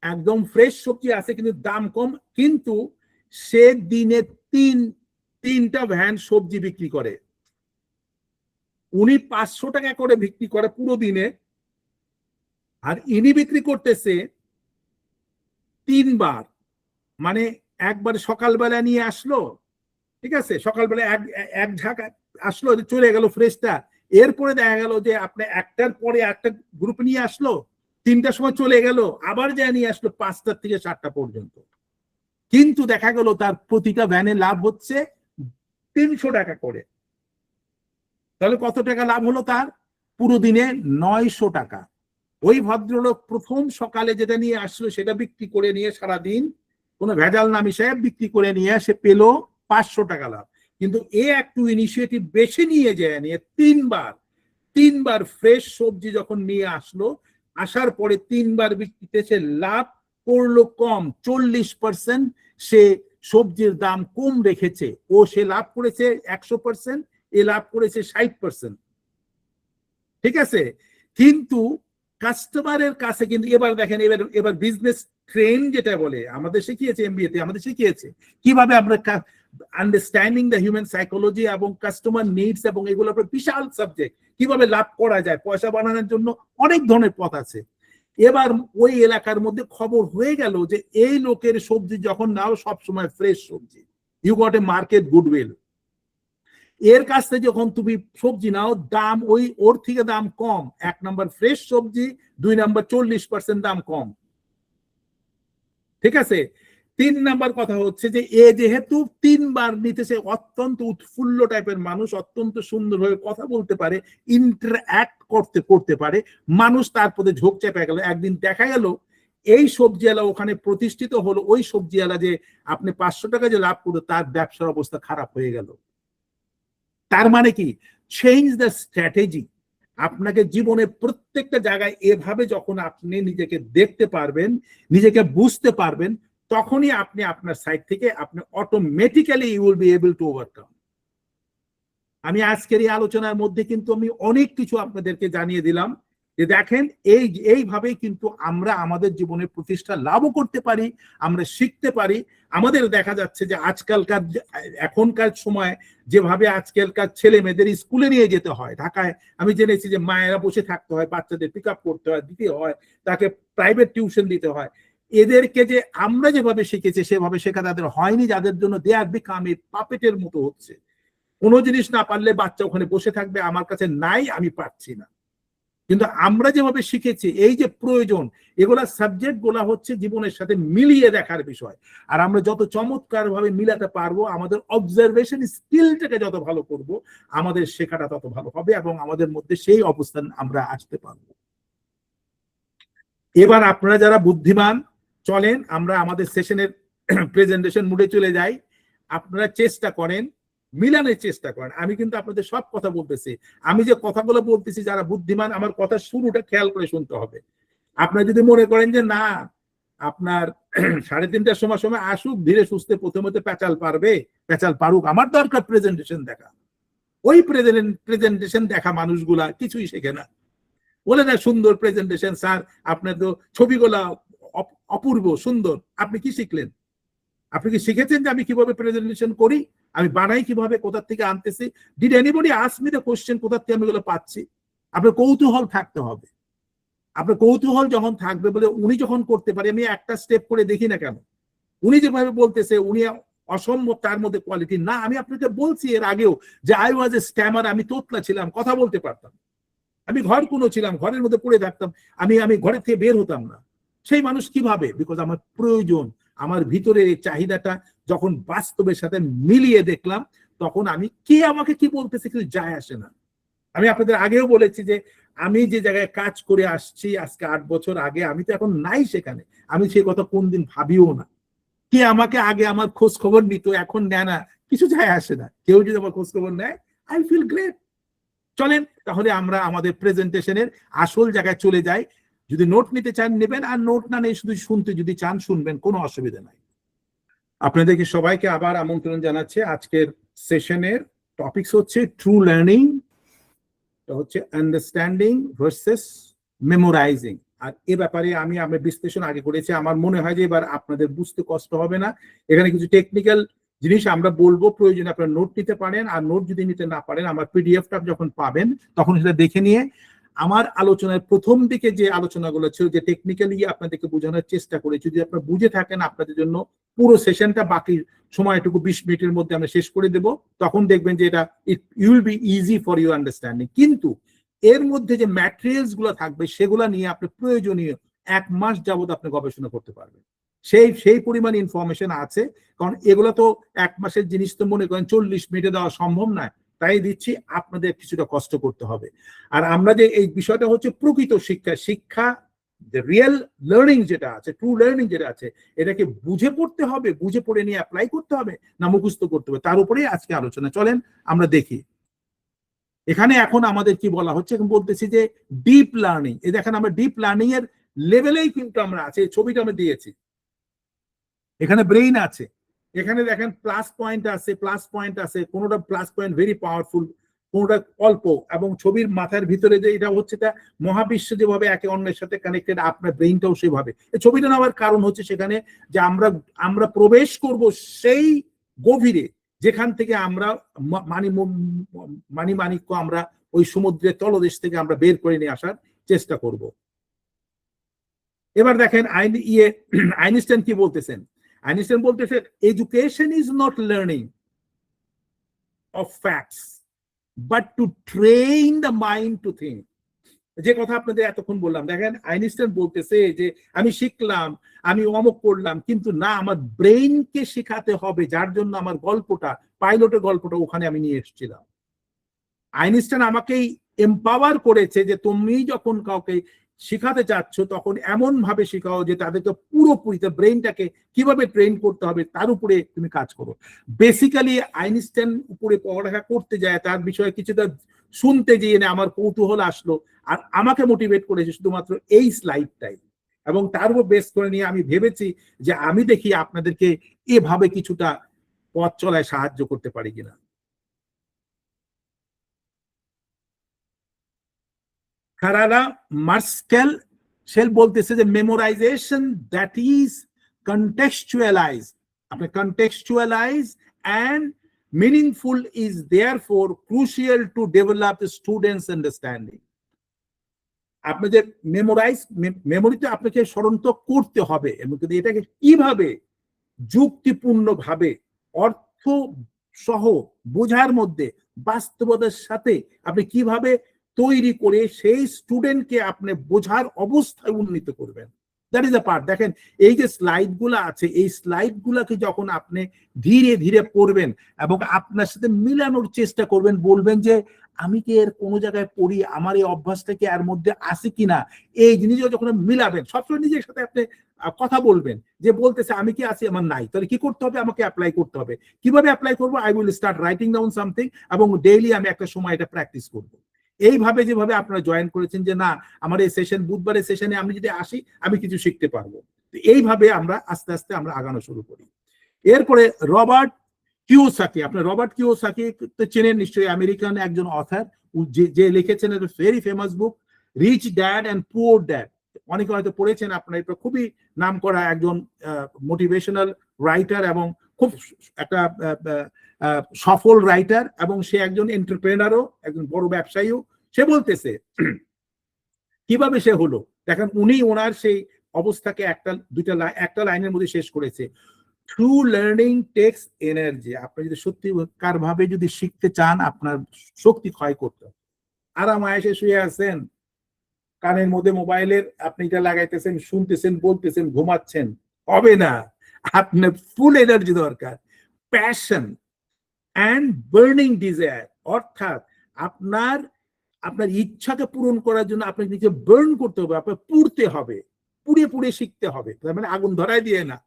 একদম ফ্রেশ সবজি আছে কিন্তু দাম কম, কিন্তু সে দিনে তিনটা ভ্যান সবজি বিক্রি করে। উনি 500 টাকা করে বিক্রি করে পুরো দিনে, আর ইনি বিক্রি করতেছে 3 বার, মানে একবার সকালবেলা নিয়ে আসলো, ঠিক আছে, সকালবেলা এক ঝাঁক আসলো, চলে গেল ফ্রেশটা, এরপরে দেখা গেল যে আপনি একটার পরে একটা গ্রুপ নিয়ে আসলো, 3টার সময় চলে গেল, আবার যা নিয়ে আসলো 5টা থেকে 7টা পর্যন্ত, কিন্তু দেখা গেল তার প্রতিটা ভ্যানে লাভ হচ্ছে 300 টাকা করে। তাহলে কত টাকা লাভ হলো তার? পুরো দিনে 900 টাকা। ওই ভদ্রলোক প্রথম সকালে যেটা নিয়ে আসলো সেটা বিক্রি করে নিয়ে সারাদিন কোনো ভেজাল না মিশিয়ে বিক্রি করে নিয়ে সে পেল 500 টাকা লাভ। কিন্তু এ একটু ইনিশিয়েটিভ বেশি নিয়ে যায়, নিয়ে তিনবার ফ্রেশ সবজি যখন নিয়ে আসলো, আসার পরে 3 বার বিক্রিতে সে লাভ করলো কম, 40% সে সবজির দাম কম রেখেছে, ও সে লাভ করেছে 100%, এ লাভ করেছে 60%। ঠিক আছে, কিন্তু কাস্টমারের কাছে কিন্তু এবার দেখেন, এবার বিজনেস ট্রেন্ড যেটা বলে আমাদের শিখিয়েছে এমবিএ তে, আমাদের শিখিয়েছে কিভাবে আমরা আন্ডারস্ট্যান্ডিং দ্য হিউম্যান সাইকোলজি এবং কাস্টমার নিডস, এবং এগুলো বিশাল সাবজেক্ট, কিভাবে লাভ করা যায়, পয়সা বানানোর জন্য অনেক ধরনের পথ আছে। এবার ওই এলাকার মধ্যে খবর হয়ে গেল যে এই লোকের সবজি যখন নাও সবসময় ফ্রেশ সবজি, you got a market goodwill. এর কাছ থেকে যখন তুমি সবজি নাও, দাম ওর থেকে দাম কম, 1 নম্বর ফ্রেশ সবজি, 2 নম্বর 40% দাম কম। ঠিক আছে, 3 নম্বর কথা হচ্ছে যে এ যেহেতু 3 বার নিতেছে, অত্যন্ত উৎফুল্ল টাইপের মানুষ, অত্যন্ত সুন্দরভাবে কথা বলতে পারে, ইন্টারঅ্যাক্ট করতে পারে, মানুষ তার প্রতি ঝোঁক চেপে গেল। একদিন দেখা গেল এই সবজিওয়ালা ওখানে প্রতিষ্ঠিত হলো, ওই সবজিওয়ালা যে আপনি 500 টাকা যে লাভ করলো, তার ব্যবসার অবস্থা খারাপ হয়ে গেল। তার মানে কি, চেঞ্জ দ্য স্ট্র্যাটেজি। আপনাকে জীবনে প্রত্যেকটা জায়গায় এভাবে যখন আপনি নিজেকে দেখতে পারবেন, নিজেকে বুঝতে পারবেন, তখনই আপনি আপনার সাইড থেকে আপনি automatically you will be able to overcome. আমি আজকের এই আলোচনার মধ্যে কিন্তু আমি অনেক কিছু আপনাদেরকে জানিয়ে দিলাম যে দেখেন, এইভাবেই কিন্তু আমরা আমাদের জীবনে প্রতিষ্ঠা লাভও করতে পারি, আমরা শিখতে পারি। আমাদের দেখা যাচ্ছে যে আজকালকার এখনকার সময় যেভাবে আজকালকার ছেলে মেয়েদের স্কুলে নিয়ে যেতে হয়, ঢাকায় আমি জেনেছি যে মায়েরা বসে থাকতে হয়, বাচ্চাদের পিক আপ করতে হয়, দিতে হয়, তাকে প্রাইভেট টিউশন দিতে হয়। এদেরকে যে আমরা যেভাবে শিখেছি সেভাবে শেখা তাদের হয়নি, যাদের জন্য দে আর বিকাম এ পাপেটের মতো হচ্ছে। কোনো জিনিস না পারলে বাচ্চা ওখানে বসে থাকবে, আমার কাছে নাই, আমি পারছি না। কিন্তু আমরা যেভাবে শিখেছি, এই যে প্রয়োজন, এগুলা সাবজেক্ট গুলা হচ্ছে জীবনের সাথে মিলিয়ে দেখার বিষয়। আর আমরা যত চমৎকার ভাবে মিলাতে পারবো, আমাদের অবজারভেশন স্কিলটাকে যত ভালো করব, আমাদের শেখাটা তত ভালো হবে এবং আমাদের মধ্যে সেই অবস্থান আমরা আসতে পারবো। এবার আপনারা যারা বুদ্ধিমান, চলেন আমরা আমাদের সেশনের প্রেজেন্টেশন মুডে চলে যাই। আপনারা চেষ্টা করেন, মিলানের চেষ্টা করেন। আমি কিন্তু আপনাদের সব কথা বলতেছি, আমি যে কথাগুলো বলতেছি যারা বুদ্ধিমান আমার কথা শুরুটা খেয়াল করে শুনতে হবে। আপনারা যদি মনে করেন যে না আপনার 3:30টার সময় আসুক, ধীরে সুস্থে প্রথমত পেঁচাল পারুক, আমার দরকার প্রেজেন্টেশন দেখা। ওই প্রেজেন্টেশন দেখা মানুষগুলা কিছুই শেখে না, বলে না সুন্দর প্রেজেন্টেশন স্যার, আপনার তো ছবিগুলা অপূর্ব সুন্দর। আপনি কি শিখলেন? আপনি কি শিখেছেন যে আমি কিভাবে প্রেজেন্টেশন করি, আমি বানাই কিভাবে, কোথা থেকে আনতেছি? Did anybody ask me the question কোথা থেকে আমি এগুলো পাচ্ছি? আপনার কৌতূহল থাকতে হবে। আপনার কৌতূহল যখন থাকবে, বলে উনি যখন করতে পারে আমি একটা স্টেপ করে দেখি না কেন? উনি যেভাবে বলতেছে উনি অসম্ভব, তার মধ্যে কোয়ালিটি না। আমি আপনাকে বলছি এর আগেও যে আই ওয়াজ এ স্ট্যামার, আমি তোতলা ছিলাম, কথা বলতে পারতাম, আমি ঘর কোনো ছিলাম, ঘরের মধ্যে পড়ে থাকতাম, আমি ঘরের থেকে বের হতাম না। সেই মানুষ কিভাবে? বিকজ আমার প্রয়োজন, আমার ভিতরে এই চাহিদাটা যখন বাস্তবের সাথে মিলিয়ে দেখলাম, তখন আমি কে আমাকে কি বলতেছে কিছু যায় আসে না। আমি আপনাদের আগেও বলেছি যে আমি যে জায়গায় কাজ করে আসছি আজকে 8 বছর আগে, আমি তো এখন নাই সেখানে, আমি সেই কথা কোনদিন ভাবিও না। কে আমাকে আগে আমার খোঁজ খবর নিত, এখন নেয় না, কিছু যায় আসে না। কেউ যদি আমার খোঁজ খবর নেয়, আই ফিল গ্রেট। চলেন তাহলে আমরা আমাদের প্রেজেন্টেশনের আসল জায়গায় চলে যাই। যদি নোট নিতে চান নেবেন, আর নোট না নেই শুধু শুনতে যদি চান শুনবেন, কোনো অসুবিধা নাই। আপনাদেরকে সবাইকে আবার আমন্ত্রণ জানাচ্ছি। আজকের সেশনের টপিকস হচ্ছে ট্রু লার্নিং, হচ্ছে আন্ডারস্ট্যান্ডিং ভার্সেস মেমোরাইজিং। আর এ ব্যাপারে আমি বিশ্লেষণ আগে করেছি, আমার মনে হয় যে এবার আপনাদের বুঝতে কষ্ট হবে না। এখানে কিছু টেকনিক্যাল জিনিস আমরা বলবো, প্রয়োজনে আপনারা নোট নিতে পারেন, আর নোট যদি নিতে না পারেন আমার পিডিএফটা যখন পাবেন তখন সেটা দেখে নিয়ে আমার আলোচনার প্রথম দিকে যে আলোচনাগুলো ছিল, যে টেকনিক্যালি আপনাদেরকে বোঝানোর চেষ্টা করেছি, যদি আপনারা বুঝে থাকেন আপনাদের জন্য পুরো সেশনটা বাকি সময়টুকু 20 মিনিটের মধ্যে আমরা শেষ করে দেব, তখন দেখবেন যে এটা you will be easy for you understanding. কিন্তু এর মধ্যে যে ম্যাটেরিয়ালস গুলো থাকবে সেগুলো নিয়ে আপনি প্রয়োজনীয় 1 মাস যাবত আপনি গবেষণা করতে পারবেন। সেই পরিমাণ ইনফরমেশন আছে, কারণ এগুলো তো 1 মাসের জিনিস তো মনে করেন 40 মিনিটে দেওয়া সম্ভব নয়। তাই দিচ্ছি, আপনাদের কিছুটা কষ্ট করতে হবে। আর আমরা যে এই বিষয়টা হচ্ছে প্রকৃত শিক্ষা রিয়েল লার্নিং যেটা আছে, ট্রু লার্নিং যেটা আছে, এটাকে বুঝে পড়তে হবে, বুঝে পড়ে নিয়ে অ্যাপ্লাই করতে হবে না মুখস্থ করতে হবে, তার উপরেই আজকে আলোচনা। চলেন আমরা দেখি এখানে এখন আমাদের কি বলা হচ্ছে। এখন বলতেছি যে ডিপ লার্নিং। এই দেখেন আমরা ডিপ লার্নিং এর লেভেলেই কিন্তু আমরা আছে, এই ছবিটা আমরা দিয়েছি। এখানে ব্রেইন আছে, এখানে দেখেন প্লাস পয়েন্ট আছে, কোনোটা প্লাস পয়েন্ট ভেরি পাওয়ারফুল, কোনোটা অল্প, এবং ছবির মাথার ভিতরে যে এটা হচ্ছে তা মহাবিশ্ব যেভাবে একে অন্যের সাথে কানেক্টেড, আপনার ব্রেইনটাও সেভাবে। এই ছবিটা নেওয়ার কারণ হচ্ছে সেখানে যে আমরা প্রবেশ করব সেই গভীরে, যেখান থেকে আমরা মানিমাণিক্য আমরা ওই সমুদ্রের তলদেশ থেকে আমরা বের করে নিয়ে আসার চেষ্টা করব। এবার দেখেন আইনস্টাইন কি বলতেছেন। আইনস্টাইন বলতেছেন education is not learning of facts but to train the mind to think. যে কথা আপনাদের এতক্ষণ বললাম, দেখেন আইনস্টাইন বলতেছে যে আমি শিখলাম, আমি অমুক করলাম, কিন্তু না, আমার ব্রেইনকে শেখাতে হবে, যার জন্য আমার পাইলটের গল্পটা ওখানে আমি নিয়ে এসেছিলাম। আইনস্টাইন আমাকেই এম্পাওয়ার করেছে যে তুমি যখন কাউকে শিখাতে চাচ্ছ তখন এমন ভাবে শেখাও যে তাদেরকে পুরোপুরি ব্রেইনটাকে কিভাবে ট্রেন করতে হবে তার উপরে তুমি কাজ করো। বেসিক্যালি আইনস্টাইন উপরে পড়ালেখা করতে যায়, তার বিষয়ে কিছুটা শুনতে গিয়ে আমার কৌতূহল আসলো, আর আমাকে মোটিভেট করেছে শুধুমাত্র এই স্লাইডটাই, এবং তার উপর বেস করে নিয়ে আমি ভেবেছি যে আমি দেখি আপনাদেরকে এভাবে কিছুটা পথ চলায় সাহায্য করতে পারি কিনা। Carrara Marshall বলতেছে যে মেমোরাইজেশন দ্যাট ইজ কন্টেক্সচুয়ালাইজ, আপনি contextualise and meaningful is therefore crucial to develop the students understanding. আপনি যে মেমোরিতে আপনাকে স্মরণ তো করতে হবে, এবং কিন্তু এটাকে কিভাবে যুক্তিপূর্ণ ভাবে অর্থ সহ বোঝার মধ্যে বাস্তবতার সাথে আপনি কিভাবে তৈরি করে সেই স্টুডেন্টকে আপনি বোঝার অবস্থায় উন্নীত করবেন, দ্যাট ইজ দ্য পার্ট। দেখেন এই যে স্লাইড গুলা আছে, এই স্লাইড গুলাকে যখন আপনি ধীরে ধীরে পড়বেন এবং আপনার সাথে মিলানোর চেষ্টা করবেন, বলবেন যে আমি কি এর কোনো জায়গায় পড়ি, আমার এই অভ্যাসটা কি এর মধ্যে আছে কিনা, এই জিনিসগুলো যখন মিলাবেন, সবসময় নিজের সাথে আপনি কথা বলবেন, যে বলতেছে আমি কি আছি, আমার নাই, তাহলে কি করতে হবে, আমাকে অ্যাপ্লাই করতে হবে। কিভাবে অ্যাপ্লাই করবো? I will start writing down something, এবং ডেইলি আমি একটা সময় এটা প্র্যাকটিস করব। এইভাবে যেভাবে আপনারা জয়েন করেছেন যে না আমার এই সেশন, বুধবারের সেশনে আমি যদি আসি আমি কিছু শিখতে পারবো, এইভাবে আমরা আস্তে আস্তে আমরা আগানো শুরু করি। এরপরে রবার্ট কিওসাকি, আপনার রবার্ট কিওসাকি তো চেনেন নিশ্চয়ই, আমেরিকান একজন অথার, যে লিখেছেন very famous book rich dad and poor dad. অনেকে হয়তো পড়েছেন আপনারা, এটা খুবই নাম করা একজন মোটিভেশনাল রাইটার এবং খুব একটা সফল রাইটার, এবং সে একজন এন্টারপ্রেনারও, একজন বড় ব্যবসায়ীও। সে বলতেছে কিভাবে সে হলো, দেখেন উনি ওনার সেই অবস্থাকে একটা লাইনের মধ্যে শেষ করেছে, ট্রু লার্নিং টেক্স এনার্জি। আপনি যদি সত্যিকার ভাবে যদি শিখতে চান, আপনার শক্তি ক্ষয় করতে হবে। আরাম আয়েসে শুয়ে আছেন, কানের মধ্যে মোবাইলের আপনি এটা লাগাইতেছেন, শুনতেছেন, বলতেছেন, ঘুমাচ্ছেন, হবে না। আপনার ফুল এনার্জি দরকার, প্যাশন অ্যান্ড বার্নিং ডিজায়ার, অর্থাৎ আপনার ইচ্ছাকে পূরণ করার জন্য আপনাকে নিজে বার্ন করতে হবে, আপনার পুড়তে হবে, পুড়ে পুড়ে শিখতে হবে, তার মানে আগুন ধরায় দিয়ে না,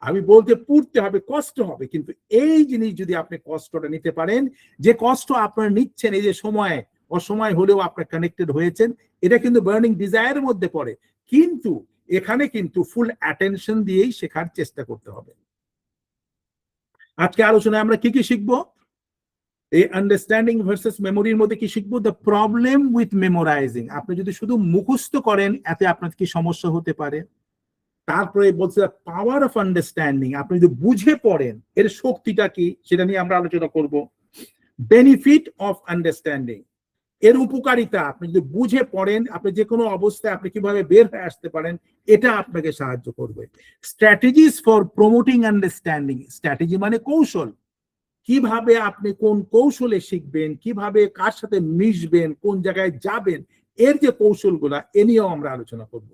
আমি বলতে পুড়তে হবে, কষ্ট হবে। কিন্তু এই জিনিস যদি আপনি কষ্টটা নিতে পারেন, যে কষ্ট আপনার নিচ্ছেন, এই যে সময় অসময় হলেও আপনার কানেক্টেড হয়েছেন, এটা কিন্তু বার্নিং ডিজায়ারের মধ্যে পড়ে। কিন্তু এখানে কিন্তু ফুল অ্যাটেনশন দিয়েই শেখার চেষ্টা করতে হবে। আজকে আলোচনায় আমরা কি কি শিখবো? এই আন্ডারস্ট্যান্ডিং ভার্সেস মেমোরির মধ্যে কি শিখবো? The problem with memorising. আপনি যদি শুধু মুখস্থ করেন, এতে আপনার কি সমস্যা হতে পারে। তারপরে বলছে পাওয়ার অফ আন্ডারস্ট্যান্ডিং, আপনি যদি বুঝে পড়েন এর শক্তিটা কি, সেটা নিয়ে আমরা আলোচনা করব। বেনিফিট অফ আন্ডারস্ট্যান্ডিং, এর উপকারিতা, আপনি যদি বুঝে পড়েন আপনি যে কোনো অবস্থায় আপনি কিভাবে বের হয়ে আসতে পারেন, এটা আপনাকে সাহায্য করবে। Strategies for promoting understanding, strategy মানে কৌশল, কিভাবে আপনি কোন কৌশলে শিখবেন, কিভাবে কার সাথে মিশবেন, কোন জায়গায় যাবেন, এর যে কৌশলগুলা, এ নিয়েও আমরা আলোচনা করব।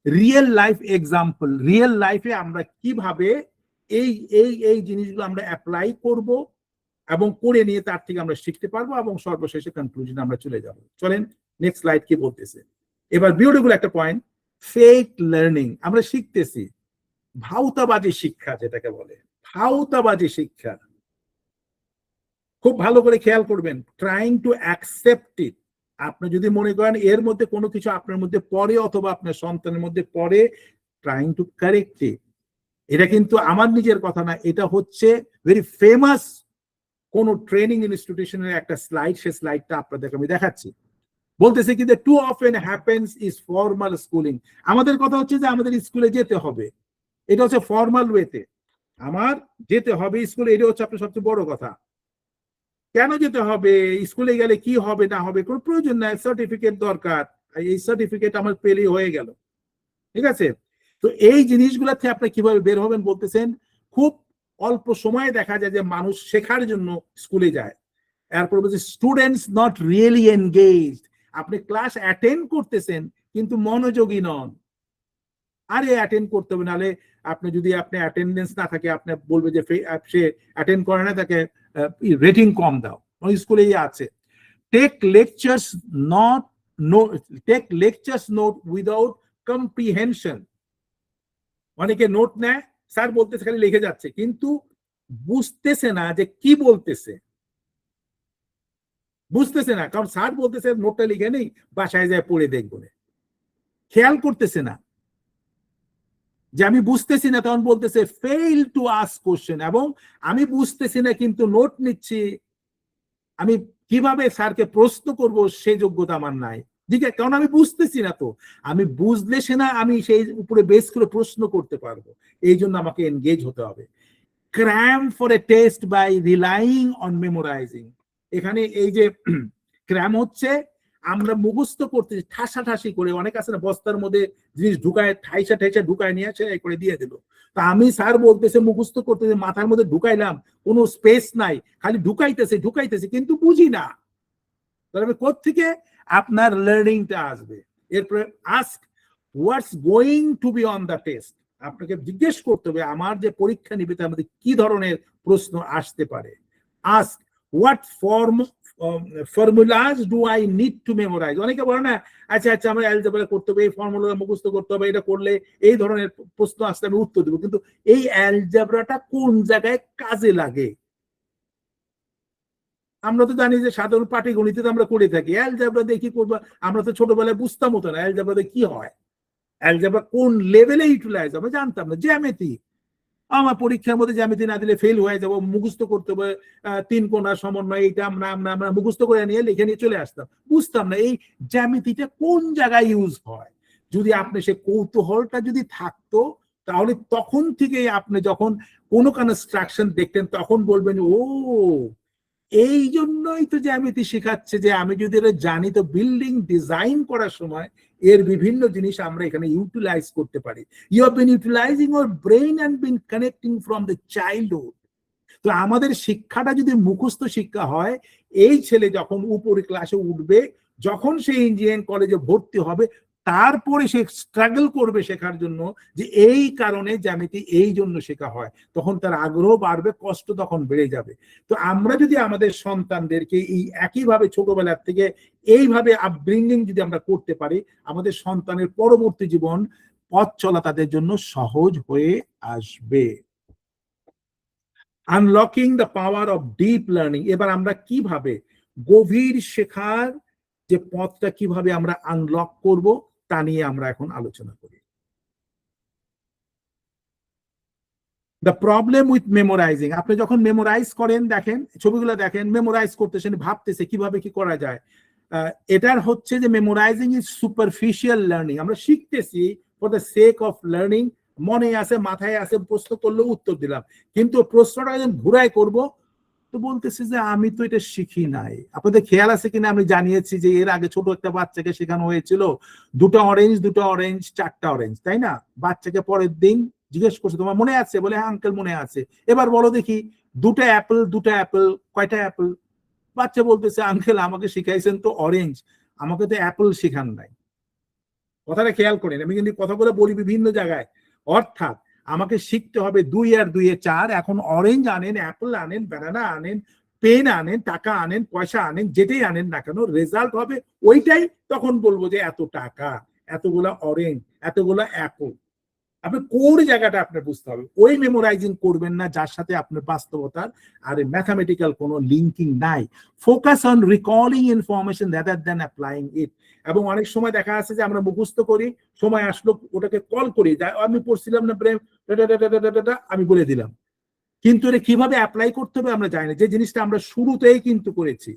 রিয়েল লাইফ এক্সাম্পল, রিয়েল লাইফে আমরা কিভাবে এই জিনিসগুলো আমরা অ্যাপ্লাই করব এবং করে নিয়ে তার থেকে আমরা শিখতে পারবো, এবং সর্বশেষে কনক্লুশনে আমরা চলে যাব। চলেন নেক্সট স্লাইড কি বলতেছে। এবার বিউটিফুল একটা পয়েন্ট, ফেক লার্নিং, আমরা শিখতেছি, ভাউতাবাজি শিক্ষা যেটাকে বলে, ভাউতাবাজি শিক্ষা, খুব ভালো করে খেয়াল করবেন, ট্রাইং টু অ্যাকসেপ্ট ইট। আপনি যদি মনে করেন এর মধ্যে কোনো কিছু আপনার মধ্যে পড়ে অথবা আপনার সন্তানের মধ্যে পড়ে, ট্রাইং টু কারেক্ট ইট। এটা কিন্তু আমার নিজের কথা না, এটা হচ্ছে ভেরি ফেমাস কোন ট্রেনিং ইনস্টিটিউশনের একটা স্লাইড, সে স্লাইডটা আপনাদেরকে আমি দেখাচ্ছি। বলতেছে কিন্তু too often happens is formal schooling. আমাদের কথা হচ্ছে যে আমাদের স্কুলে যেতে হবে, এটা হচ্ছে ফর্মাল ওয়েতে আমার যেতে হবে স্কুলে, এটা হচ্ছে আপনার সবচেয়ে বড় কথা। কেন যেতে হবে স্কুলে? গেলে কি হবে না হবে কোনো প্রয়োজন নাই, সার্টিফিকেট দরকার, এই সার্টিফিকেট আমার পেলেই হয়ে গেল, ঠিক আছে। তো এই জিনিসগুলোতে আপনি কিভাবে বের হবেন বলতেছেন, খুব অল্প সময়ে দেখা যায় যে মানুষ শেখার জন্য স্কুলে যায়। এরপর বলছে স্টুডেন্টস নট রিয়েলি এনগেজড, আপনি ক্লাস অ্যাটেন্ড করতেছেন কিন্তু মনোযোগী নন। আরে অ্যাটেন্ড করতে হবে, নাহলে আপনি যদি আপনি অ্যাটেন্ডেন্স না থাকে, আপনি বলবে যে সে অ্যাটেন্ড করে না, তাকে রেটিং কম দাও, স্কুলেই আছে। Take lectures note without comprehension, অনেকে নোট নেয়, স্যার বলতেছে খালি লিখে যাচ্ছে, কিন্তু বুঝতেছে না যে কি বলতেছে, বুঝতেছে না, কারণ স্যার বলতেছে নোটটা লিখে নেই, বাসায় যায় পড়ে দেখবো, খেয়াল করতেছে না যে আমি বুঝতেছি না, তখন বলতেছে ফেইল টু আস্ক কোশ্চেন। এবং আমি বুঝতেছি না কিন্তু নোট নিচ্ছি, আমি কিভাবে স্যারকে প্রশ্ন করব সেই যোগ্যতা আমার নাই, ঠিক আছে, কারণ আমি বুঝতেছি না। তো আমি বুঝলে সে না আমি সেই উপরে বেস করে প্রশ্ন করতে পারবো, এই জন্য আমাকে এনগেজ হতে হবে। Cram for a test by relying on memorising, এখানে এই যে ক্র্যাম হচ্ছে আমরা মুখস্থ করতেছি ঠাসাঠাসি করে, অনেক আছে না বস্তার মধ্যে জিনিস ঢুকায় ঠাইসা ঠাইসা ঢুকায় নিয়ে আসে করে দিয়ে দিল। তা আমি স্যার বলতেছে মুখস্থ করতেছে, মাথার মধ্যে ঢুকাইলাম, কোনো স্পেস নাই, খালি ঢুকাইতেছে কিন্তু বুঝি না, তাহলে কোত্থেকে আপনার লার্নিংটা আসবে? এরপরে ask what's going to be on the test, আপনাকে জিজ্ঞেস করতে হবে আমার যে পরীক্ষা নিবে তার মধ্যে কি ধরনের প্রশ্ন আসতে পারে। Ask what form formulas do I need to memorise? অনেকে বলে না, আচ্ছা আচ্ছা আমার অ্যালজেব্রা করতে হবে, এই ফর্মুলা মুখস্থ করতে হবে, এটা করলে এই ধরনের প্রশ্ন আসলে আমি উত্তর দেবো, কিন্তু এই অ্যালজেব্রাটা কোন জায়গায় কাজে লাগে? আমরা তো জানি যে সাধারণ পাটিগণিতে আমরা করে থাকি, অ্যালজেব্রা দিয়ে কি করবো? আমরা তো ছোটবেলায় বুঝতাম হতো না অ্যালজেব্রা দিয়ে কি হয়, অ্যালজেব্রা কোন লেভেলে ইউটিলাইজ হবে জানতাম না। জ্যামিতি, আমার পরীক্ষার মধ্যে জ্যামিতি না দিলে ফেল হয়ে যাবো, মুখস্থ করতে হবে 3 কোণার সমন্বয়, এইটা আমরা মুখস্থ করে নিয়ে লিখে নিয়ে চলে আসতাম, বুঝতাম না এই জ্যামিতিটা কোন জায়গায় ইউজ হয়। যদি আপনি সে কৌতূহলটা যদি থাকতো, তাহলে তখন থেকে আপনি যখন কোনো কনস্ট্রাকশন দেখতেন তখন বলবেন, ও এই জন্যই তো জ্যামিতি শেখাচ্ছে, যে আমি যদি এটা জানি তো বিল্ডিং ডিজাইন করার সময় এর বিভিন্ন জিনিস আমরা এখানে ইউটিলাইজ করতে পারি। You have been utilising your brain and been connecting from the childhood. তো আমাদের শিক্ষাটা যদি মুখস্থ শিক্ষা হয়, এই ছেলে যখন উপরে ক্লাসে উঠবে, যখন সে ইঞ্জিনিয়ারিং কলেজে ভর্তি হবে, তারপরে সে স্ট্রাগল করবে শেখার জন্য, যে এই কারণে জ্যামিতি এই জন্য শেখা হয়, তখন তার আগ্রহ বাড়বে, কষ্ট তখন বেড়ে যাবে। তো আমরা যদি আমাদের সন্তানদেরকে এই একইভাবে ছোটবেলার থেকে এইভাবে আপব্রিঙ্গিং যদি আমরা করতে পারি, আমাদের সন্তানের পরবর্তী জীবন পথ চলা তাদের জন্য সহজ হয়ে আসবে। Unlocking the power of deep learning. এবার আমরা কিভাবে গভীর শেখার যে পথটা কিভাবে আমরা আনলক করব তা নিয়ে আমরা এখন আলোচনা করি। The problem with memorising. আপনি যখন মেমোরাইজ করেন, দেখেন ছবিগুলো দেখেন, মেমোরাইজ করতেছেন, ভাবতেছে কিভাবে কি করা যায়। এটার হচ্ছে যে মেমোরাইজিং ইজ সুপারফিশিয়াল লার্নিং। আমরা শিখতেছি for the sake of learning, মনে আছে, মাথায় আছে, প্রশ্ন করলে উত্তর দিলাম, কিন্তু প্রশ্নটা যখন ঘুরাই করব তো বলতেছি যে আমি তো এটা শিখি নাই। আপনাদের খেয়াল আছে কিনা আমি জানিয়েছি যে এর আগে ছোট একটা বাচ্চাকে শেখানো হয়েছিল 2টা অরেঞ্জ 4টা অরেঞ্জ, তাই না? বাচ্চাকে পরের দিন জিজ্ঞেস করছে তোমার মনে আছে? বলে হ্যাঁ আঙ্কেল মনে আছে। এবার বলো দেখি 2টা অ্যাপেল কয়টা অ্যাপেল? বাচ্চা বলতেছে আঙ্কেল আমাকে শিখাইছেন তো অরেঞ্জ, আমাকে তো অ্যাপেল শেখান নাই। কথাটা খেয়াল করেন, আমি কিন্তু কথাগুলো বলি বিভিন্ন জায়গায়। অর্থাৎ আমাকে শিখতে হবে 2 আর 2 4। এখন অরেঞ্জ আনেন, অ্যাপেল আনেন, ব্যানানা আনেন, পেন আনেন, টাকা আনেন, পয়সা আনেন, যেটাই আনেন না কেন রেজাল্ট হবে ওইটাই। তখন বলবো যে এত টাকা, এতগুলা অরেঞ্জ, এতগুলা অ্যাপেল। আপনি কোন জায়গাটা আপনার বুঝতে হবে। ওই মেমোরাইজিং করবেন না যার সাথে আপনার বাস্তবতার আর ম্যাথামেটিক্যাল কোনো লিঙ্কিং নাই। Focus on recalling information rather than applying it. এবং অনেক সময় দেখা আছে যে আমরা মুখস্থ করি, সময় আসলো ওটাকে কল করি, আমি পড়ছিলাম না প্রেম, আমি বলে দিলাম, কিন্তু এটা কিভাবে অ্যাপ্লাই করতে হবে আমরা জানি না। যে জিনিসটা আমরা শুরুতেই কিন্তু করেছি,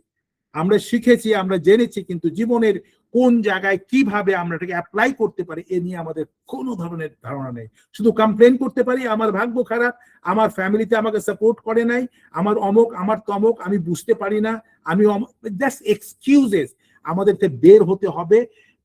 আমরা শিখেছি, আমরা জেনেছি, কিন্তু জীবনের কোন জায়গায় কিভাবে আমরা এটাকে অ্যাপ্লাই করতে পারি এ নিয়ে আমাদের কোনো ধরনের ধারণা নেই। শুধু কমপ্লেন করতে পারি আমার ভাগ্য খারাপ, আমার ফ্যামিলিতে আমাকে সাপোর্ট করে নাই, আমার অমুক, আমার তমক, আমি বুঝতে পারি না, আমি জাস্ট এক্সকিউজেস। আমাদেরকে বের হতে হবে।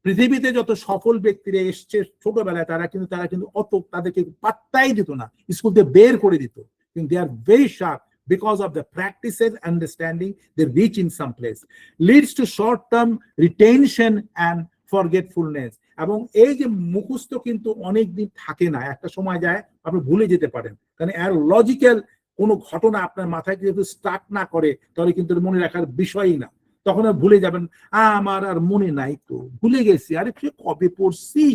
পৃথিবীতে যত সফল ব্যক্তিরা এসছে ছোটবেলায়, তারা কিন্তু অত তাদেরকে পাত্তাই দিত না, স্কুল থেকে বের করে দিত, কিন্তু they are very sharp because of the practices understanding they reach in some place, leads to short term retention and forgetfulness. এবং এই যে মুখস্থ কিন্তু অনেক দিন থাকে না, একটা সময় যায় আপনি ভুলে যেতে পারেন, কারণ এর লজিক্যাল কোনো ঘটনা আপনার মাথায় যেহেতু স্টার্ট না করে তাহলে কিন্তু মনে রাখার বিষয়ই না, তখন ভুলে যাবেন। আমার আর মনে নাই, তো ভুলে গেছি, আরে কবে পড়ছি,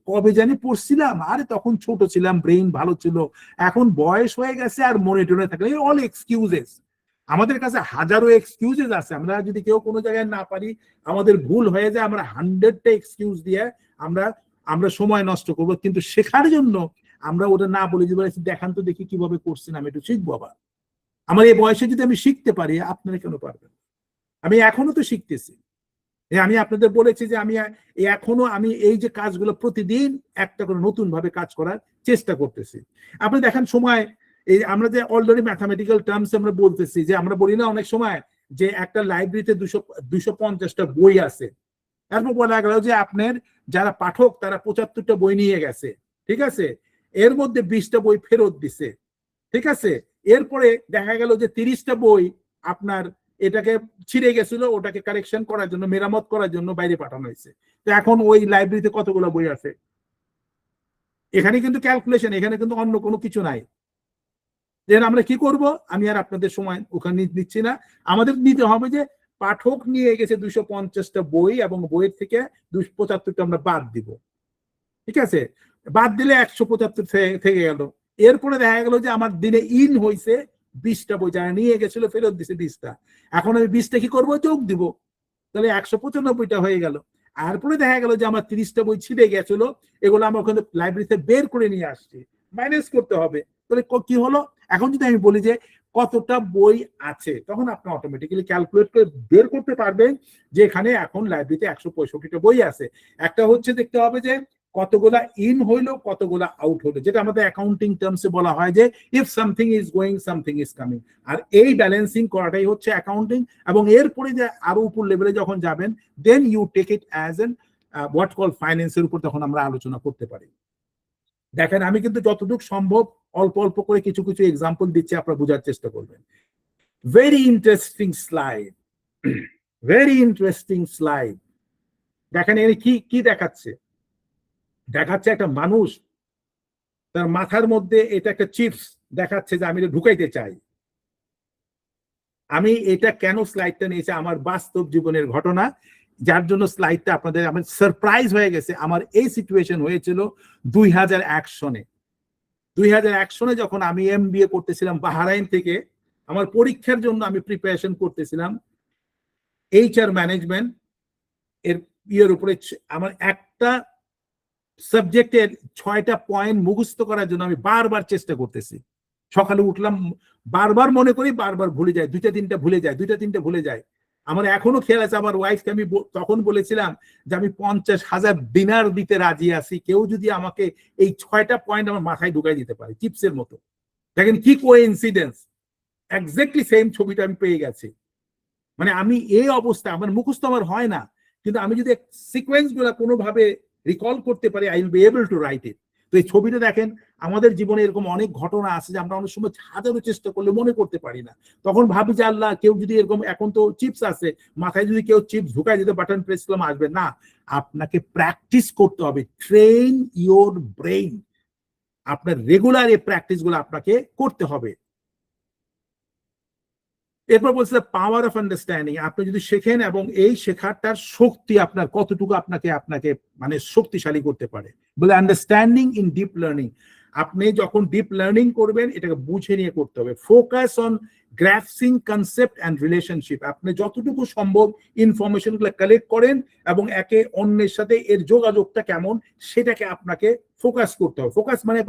কবে জানি পড়ছিলাম, আরে তখন ছোট ছিলাম, ব্রেইন ভালো ছিল, এখন বয়স হয়ে গেছে আর মনে টনে থাকলে, অল এক্সকিউজেস। আমাদের কাছে হাজারো এক্সকিউজেস আছে। আমরা যদি কেউ কোনো জায়গায় না পারি, আমাদের ভুল হয়ে যায়, আমরা 100টা এক্সকিউজ দিয়ে আমরা সময় নষ্ট করবো, কিন্তু শেখার জন্য আমরা ওটা না বলে যে দেখান তো দেখি কিভাবে করছেন, আমি একটু শিখবো। আবার আমার এই বয়সে যদি আমি শিখতে পারি, আপনারা কেন পারবেন? আমি এখনো তো শিখতেছি। আমি আপনাদের বলেছি যে আমি এখনো এই যে কাজগুলো প্রতিদিন একটা করে নতুন ভাবে কাজ করার চেষ্টা করতেছি। আপনি দেখেন সময় এই আমরা যে অলরেডি ম্যাথামেটিক্যাল টার্মস আমরা বলতেছি, যে আমরা বলি না অনেক সময় যে একটা লাইব্রেরিতে 250টা বই আছে, তারপর বলা গেল যে আপনার যারা পাঠক তারা 75টা বই নিয়ে গেছে, ঠিক আছে, এর মধ্যে 20টা বই ফেরত দিছে, ঠিক আছে, এরপরে দেখা গেল যে 30টা বই আপনার এটাকে ছিঁড়ে গেছিল, ওটাকে কারেকশন করার জন্য, মেরামত করার জন্য বাইরে পাঠানো হয়েছে। তো এখন ওই লাইব্রেরিতে কতগুলো বই আছে? এখানে কিন্তু ক্যালকুলেশন, এখানে কিন্তু অন্য কোনো কিছু নাই। যে আমরা কি করব, আমি আর আপনাদের সময় ওখানে নিচ্ছি না। আমাদের নিতে হবে যে পাঠক নিয়ে গেছে 250টা বই এবং বইয়ের থেকে 275টা আমরা বাদ দিব, ঠিক আছে? বাদ দিলে 175 থেকে গেল। এরপরে দেখা গেল যে আমার দিনে ইন হয়েছে 20টা বই, যারা নিয়ে গেছিল ফেরত দিছে 20টা, এখন আমি 20টা কি করবো, যোগ দিব, তাহলে 195টা হয়ে গেল। তারপরে দেখা গেল যে আমার 30টা বই ছিঁড়ে গেছিল, এগুলো আমরা ওখানে লাইব্রেরিতে বের করে নিয়ে আসছি, মাইনাস করতে হবে। তাহলে কি হলো, এখন যদি আমি বলি যে কতটা বই আছে, তখন আপনি অটোমেটিক্যালি ক্যালকুলেট করে বের করতে পারবেন যে এখানে এখন লাইব্রেরিতে 165টা বই আছে। একটা হচ্ছে দেখতে হবে যে কতগুলা ইন হইলো, কতগুলা আউট হলো, যেটা আমাদের অ্যাকাউন্টিং টার্মসে বলা হয় যে if something is going something is coming. আর এই ব্যালেন্সিং করাটাই হচ্ছে অ্যাকাউন্টিং। এবং এরপরে যে আরো উপর লেভেলে যখন যাবেন, then you take it as an what call ফাইন্যান্সের উপর তখন আমরা আলোচনা করতে পারি। দেখেন আমি কিন্তু যতটুকু সম্ভব অল্প অল্প করে কিছু কিছু এক্সাম্পল দিচ্ছি, আপনারা বোঝার চেষ্টা করবেন। Very interesting slide, very interesting slide. দেখেন এর কি দেখাচ্ছে, দেখাচ্ছে একটা মানুষ, তার মাথার মধ্যে এটা একটা চিপস দেখাচ্ছে যে আমি এটা ঢুকাইতে চাই। আমি এটা কেন স্লাইডটা নিয়েছি, আমার বাস্তব জীবনের ঘটনা, যার জন্য স্লাইডটা আপনাদের আমার সারপ্রাইজ হয়ে গেছে। আমার এই সিচুয়েশন হয়েছিল 2001 সনে। 2001 সনে যখন আমি MBA করতেছিলাম বাহরাইন থেকে, আমার পরীক্ষার জন্য আমি প্রিপারেশন করতেছিলাম HR ম্যানেজমেন্ট এর ইয়ের উপরে। আমার একটা সাবজেক্টের 6টা পয়েন্ট মুখস্থ করার জন্য আমি বারবার চেষ্টা করতেছি। সকালে উঠলাম, বারবার মনে করি, বারবার ভুলে যায়, 2টা 3টা ভুলে যায়, 2টা 3টা ভুলে যায়। আমার এখনো খেয়াল আছে, আমার ওয়াইফকে আমি তখন বলেছিলাম যে আমি 50,000 দিনার দিতে রাজি আছি, কেউ যদি আমাকে এই 6টা পয়েন্ট আমার মাথায় ঢুকাই দিতে পারে চিপসের মতো। দেখেন কি কোইন্সিডেন্স, এক্স্যাক্টলি সেম ছবিটা আমি পেয়ে গেছি। মানে আমি এই অবস্থা, আমার মুখস্থ আমার হয় না, কিন্তু আমি যদি সিকোয়েন্স গুলো কোনোভাবে রিকল করতে পারি, I will be able to write it. তো এই ছবিটা দেখেন, আমাদের জীবনে এরকম অনেক ঘটনা আছে যে আমরা অনেক সময় হাজারো চেষ্টা করলে মনে করতে পারি না। তখন ভাবি যে আল্লাহ, কেউ যদি এরকম, এখন তো চিপস আছে, মাথায় যদি কেউ চিপস ঢুকাই দিতে বাটন প্রেস করলাম আসবে না। আপনাকে প্র্যাকটিস করতে হবে, ট্রেন ইওর ব্রেইন। আপনার রেগুলার এই প্র্যাকটিস গুলো আপনাকে করতে হবে। এরপর বলছে পাওয়ার অফ আন্ডারস্ট্যান্ডিং। আপনি যদি শেখেন এবং এই শেখাটার শক্তি আপনার কতটুকু আপনাকে মানে শক্তিশালী করতে পারে, বলে আন্ডারস্ট্যান্ডিং ইন ডিপ লার্নিং। আপনি যখন ডিপ লার্নিং করবেন, এটাকে বুঝে নিয়ে করতে হবে। Focus on grasping concept and relationship. আপনি যতটুকু সম্ভব ইনফরমেশন গুলো কালেক্ট করেন এবং একে অন্যের সাথে এর যোগাযোগটা কেমন সেটাকে আপনাকে ফোকাস করতে হবে। ফোকাস মানে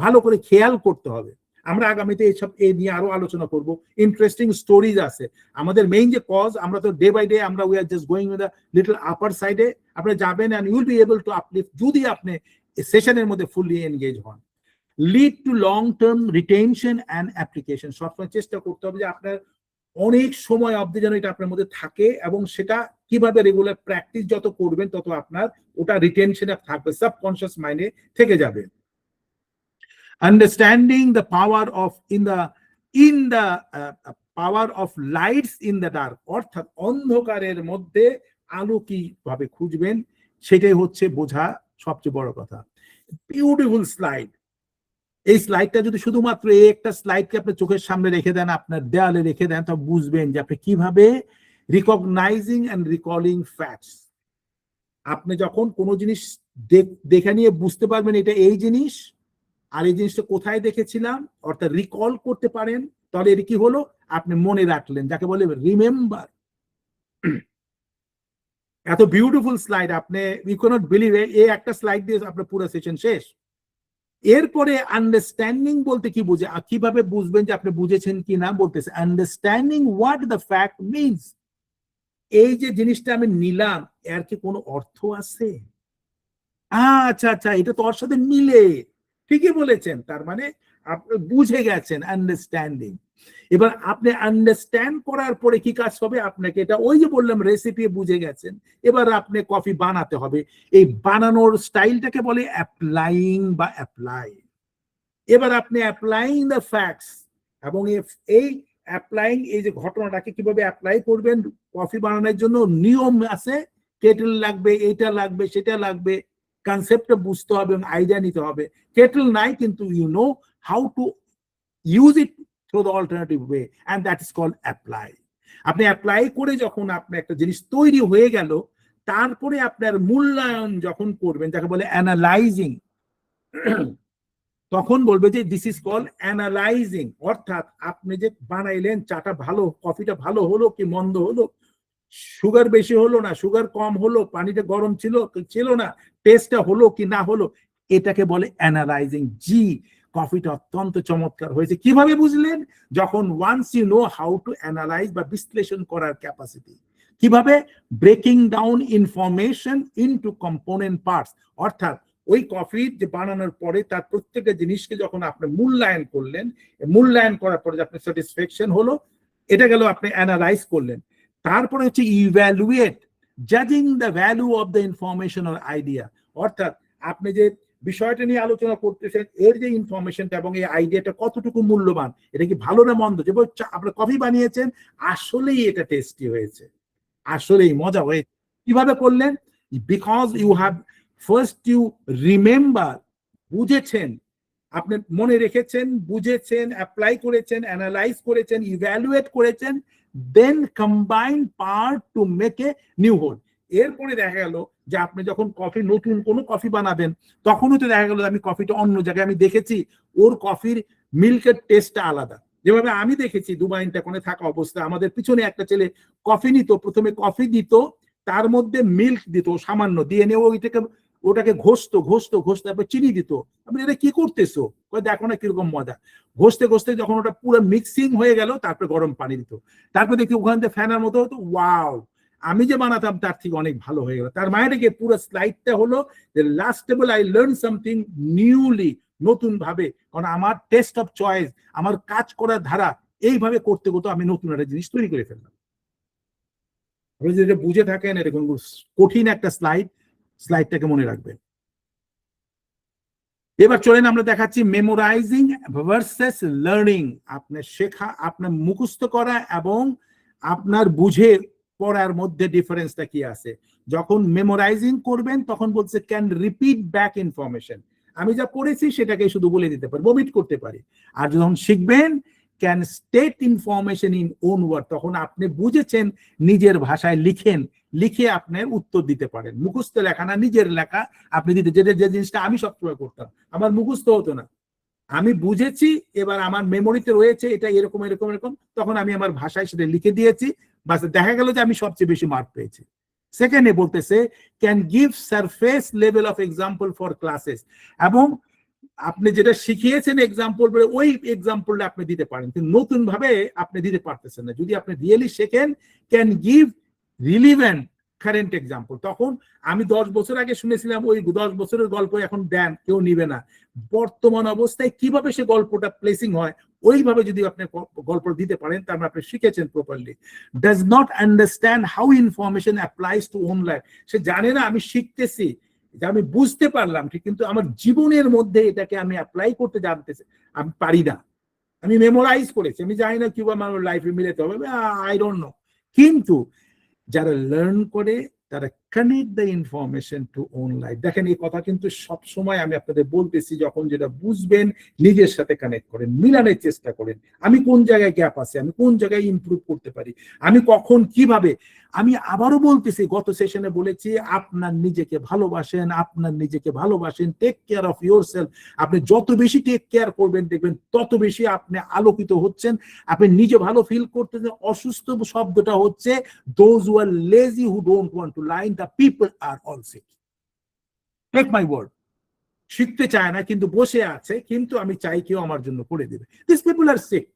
ভালো করে খেয়াল করতে হবে। আমরা আগামীতে এইসব এই নিয়ে আরো আলোচনা করব। ইন্টারেস্টিং স্টোরিজ আছে। আমাদের মেইন যে কজ, আমরা তো ডে বাই ডে আমরা we are just going with the little upper সাইডে। আপনি যাবেন and you will be able to uplift যদি আপনি সেশনের মধ্যে ফুললি এনগেজ হন। Lead to long term retention and application. সবসময় চেষ্টা করতে হবে যে আপনার অনেক সময় অবধি যেন এটা আপনার মধ্যে থাকে, এবং সেটা কিভাবে রেগুলার প্র্যাকটিস যত করবেন তত আপনার ওটা রিটেনশনে থাকবে, সাবকনশিয়াস মাইন্ডে থেকে যাবে। Understanding the power of power of lights in the dark, অর্থাৎ অন্ধকারের মধ্যে আলো কিভাবে খুঁজবেন সেটাই হচ্ছে বোঝা সবচেয়ে বড় কথা। Beautiful slide. এই স্লাইডটা যদি শুধুমাত্র এই একটা স্লাইডকে আপনি চোখের সামনে রেখে দেন, আপনার দেয়ালে রেখে দেন, তবে বুঝবেন যে আপনি কিভাবে রিকগনাইজিং এন্ড রিকলিং ফ্যাক্টস। আপনি যখন কোনো জিনিস দেখে নিয়ে বুঝতে পারবেন এটা এই জিনিস, আর এই জিনিসটা কোথায় দেখেছিলাম, অর্থাৎ রিকল করতে পারেন, তাহলে এটা কি হলো, আপনি মনে রাখলেন, যাকে বলে রিমেম্বার। এত বিউটিফুল স্লাইড, আপনি ইউ ক্যানট বিলিভ, এই একটা স্লাইড দিয়ে আপনার পুরো সেশন শেষ। এরপরে আন্ডারস্ট্যান্ডিং বলতে কি বুঝে, কিভাবে বুঝবেন যে আপনি বুঝেছেন কি না, বলতেছে understanding what the fact means. এই যে জিনিসটা আমি নিলাম, এর কি কোনো অর্থ আছে? আচ্ছা আচ্ছা, এটা তো ওর সাথে মিলে, ঠিকই বলেছেন, তার মানে আপনি বুঝে গেছেন, আন্ডারস্ট্যান্ডিং। এবার আপনি আন্ডারস্ট্যান্ড করার পরে কি কাজ হবে, আপনাকে এটা ওই যে বললাম রেসিপি বুঝে গেছেন, এবার আপনি কফি বানাতে হবে। এই বানানোর স্টাইলটাকে বলে অ্যাপ্লাইং বা অ্যাপ্লাই। এবার আপনি অ্যাপ্লাইং দ্য ফ্যাক্টস, এবং এই অ্যাপ্লাইং, এই যে ঘটনাটাকে কিভাবে অ্যাপ্লাই করবেন। কফি বানানোর জন্য নিয়ম আছে, কেটল লাগবে, এটা লাগবে, সেটা লাগবে, কনসেপ্টটা বুঝতে হবে এবং আইডিয়া নিতে হবে। কেটল নাই, কিন্তু you know how to use it through the alternative way, and that is called apply. আপনি অ্যাপ্লাই করে যখন আপনার একটা জিনিস তৈরি হয়ে গেল, তারপরে আপনার মূল্যায়ন যখন করবেন, যাকে বলে অ্যানালাইজিং, তখন বলবে যে দিস ইজ কল অ্যানালাইজিং। অর্থাৎ আপনি যে বানাইলেন চাটা ভালো, কফিটা ভালো হলো কি মন্দ হলো, সুগার বেশি হলো না সুগার কম হলো, পানিটা গরম ছিল ছিল না, টেস্টটা হলো কি না হলো, এটাকে বলে অ্যানালাইজিং। জি, কফিটা অত্যন্ত চমৎকার হয়েছে। কিভাবে বুঝলেন? যখন once you know how to analyse বা বিশ্লেষণ করার ক্যাপাসিটি, কিভাবে breaking down information into component parts, অর্থাৎ ওই কফি যে বানানোর পরে তার প্রত্যেকটা জিনিসকে যখন আপনি মূল্যায়ন করলেন, মূল্যায়ন করার পরে যে আপনার স্যাটিসফ্যাকশন হলো, এটা গেল আপনি অ্যানালাইজ করলেন। তারপরে হচ্ছে ইভ্যালুয়েট, জাজিং the value of the information or idea, অর্থাৎ আপনি যে বিষয়টা নিয়ে আলোচনা করতেছেন, এর যে ইনফরমেশনটা এবং এই আইডিয়াটা কতটুকু মূল্যবান, এটা কি ভালো না মন্দ, যে আপনি কফি বানিয়েছেন আসলেই এটা টেস্টি হয়েছে, আসলেই মজা হয়েছে, কিভাবে করলেন? Because you have first you remember, বুঝেছেন, আপনি মনে রেখেছেন, বুঝেছেন, অ্যাপ্লাই করেছেন, অ্যানালাইজ করেছেন, ইভ্যালুয়েট করেছেন, then combine part to make a new whole. এরপরে দেখা গেল যে আপনি যখন কফি, নতুন কোনো কফি বানাবেন, তখনও তো দেখা গেল আমি কফিটা অন্য জায়গায় আমি দেখেছি, ওর কফির মিল্কের টেস্টটা আলাদা। যেভাবে আমি দেখেছি দুবাই ইন্টারকনে থাকা অবস্থায় আমাদের পিছনে একটা ছেলে কফি নিত, প্রথমে কফি দিত, তার মধ্যে মিল্ক দিত সামান্য, দিয়ে নিয়ে ওটাকে ঘষতো তারপর চিনি দিত। আমি এটা কি করতেছো? দেখো না কিরকম মজা। ঘষতে ঘষতে যখন ওটা পুরো মিক্সিং হয়ে গেল, তারপরে গরম পানি দিত, তারপরে দেখি ওখান থেকে ফ্যানের মতো হতো, ওয়াও, আমি যে বানাতাম তার থেকে অনেক ভালো হয়ে গেল। তার মানে কি পুরো স্লাইডটা হলো যে last table I learn something newly, নতুন ভাবে, কারণ আমার টেস্ট অফ চয়েস, আমার কাজ করার ধারা এইভাবে করতে করতে আমি নতুন একটা জিনিস তৈরি করে ফেললাম। আপনি যদি বুঝে থাকেন, এরকম কঠিন একটা স্লাইডটাকে মনে রাখবেন। এবার চলেন আমরা দেখাচ্ছি মেমোরাইজিং ভার্সেস লার্নিং। আপনার শেখা, আপনার মুখস্থ করা এবং আপনার বুঝে পড়ার মধ্যে ডিফারেন্সটা কি আছে। যখন মেমোরাইজিং করবেন তখন বলছে ক্যান রিপিট ব্যাক ইনফরমেশন, আমি যা পড়েছি সেটাকে শুধু বলে দিতে পারি, ওমিট করতে পারি। আর যখন শিখবেন can state information in own word, তখন আপনি বুঝেছেন নিজের ভাষায় লিখে আপনি উত্তর দিতে পারেন। মুখস্থ লেখা না, নিজের লেখা আপনি দিতে, যে জিনিসটা আমি সবসময় করতাম, আমার মুখস্থ হতো না, আমি বুঝেছি, এবার আমার মেমোরিতে রয়েছে এটা এরকম এরকম এরকম, তখন আমি আমার ভাষায় সেটা লিখে দিয়েছি, বাস দেখা গেল যে আমি সবচেয়ে বেশি মার্ক পেয়েছি। সেকেন্ডে বলতেছে can give surface level of example for classes, এবং আপনি যেটা শিখিয়েছেন এক্সাম্পল বলে ওই এক্সাম্পলটা আপনি দিতে পারেন, কিন্তু নতুন ভাবে আপনি দিতে পারতেছেন না। যদি আপনি রিয়েলি শেখেন, can give relevant current example, তখন আমি 10 বছর আগে শুনেছিলাম ওই 10 বছরের গল্প এখন দেন, কেউ নিবে না। বর্তমান অবস্থায় কিভাবে সে গল্পটা প্লেসিং হয় ওইভাবে যদি আপনি গল্প দিতে পারেন, তার মানে আপনি শিখেছেন properly. Does not understand how information applies to own life, সে জানে না আমি শিখতেছি, এটা আমি বুঝতে পারলাম ঠিক, কিন্তু আমার জীবনের মধ্যে এটাকে আমি অ্যাপ্লাই করতে জানতেছি, আমি পারি না। আমি মেমোরাইজ করেছি, আমি জানি না কিভাবে আমার লাইফে মিলাতে হবে, আই ডোন্ট নো। কিন্তু যারা লার্ন করে তারা connect the information to own life. দেখেন এই কথা কিন্তু সবসময় আমি আপনাদের বলতেছি, যখন যেটা বুঝবেন নিজের সাথে কানেক্ট করেন, মিলানোর চেষ্টা করেন, আমি কোন জায়গায় গ্যাপ আছে, আমি কোন জায়গায় ইমপ্রুভ করতে পারি, আমি কখন কিভাবে। আমি আবারও বলতেছি, গত সেশনে বলেছি, আপনার নিজেকে ভালোবাসেন, take care of yourself. আপনি যত বেশি টেক কেয়ার করবেন দেখবেন তত বেশি আপনি আলোকিত হচ্ছেন, আপনি নিজে ভালো ফিল করতেছেন। অসুস্থ শব্দটা হচ্ছে those who are lazy, who don't want to learn, the people are all sick. Take my word, শিখতে চায় না কিন্তু বসে আছে, কিন্তু আমি চাই কেউ আমার জন্য করে দেবে। This people are sick.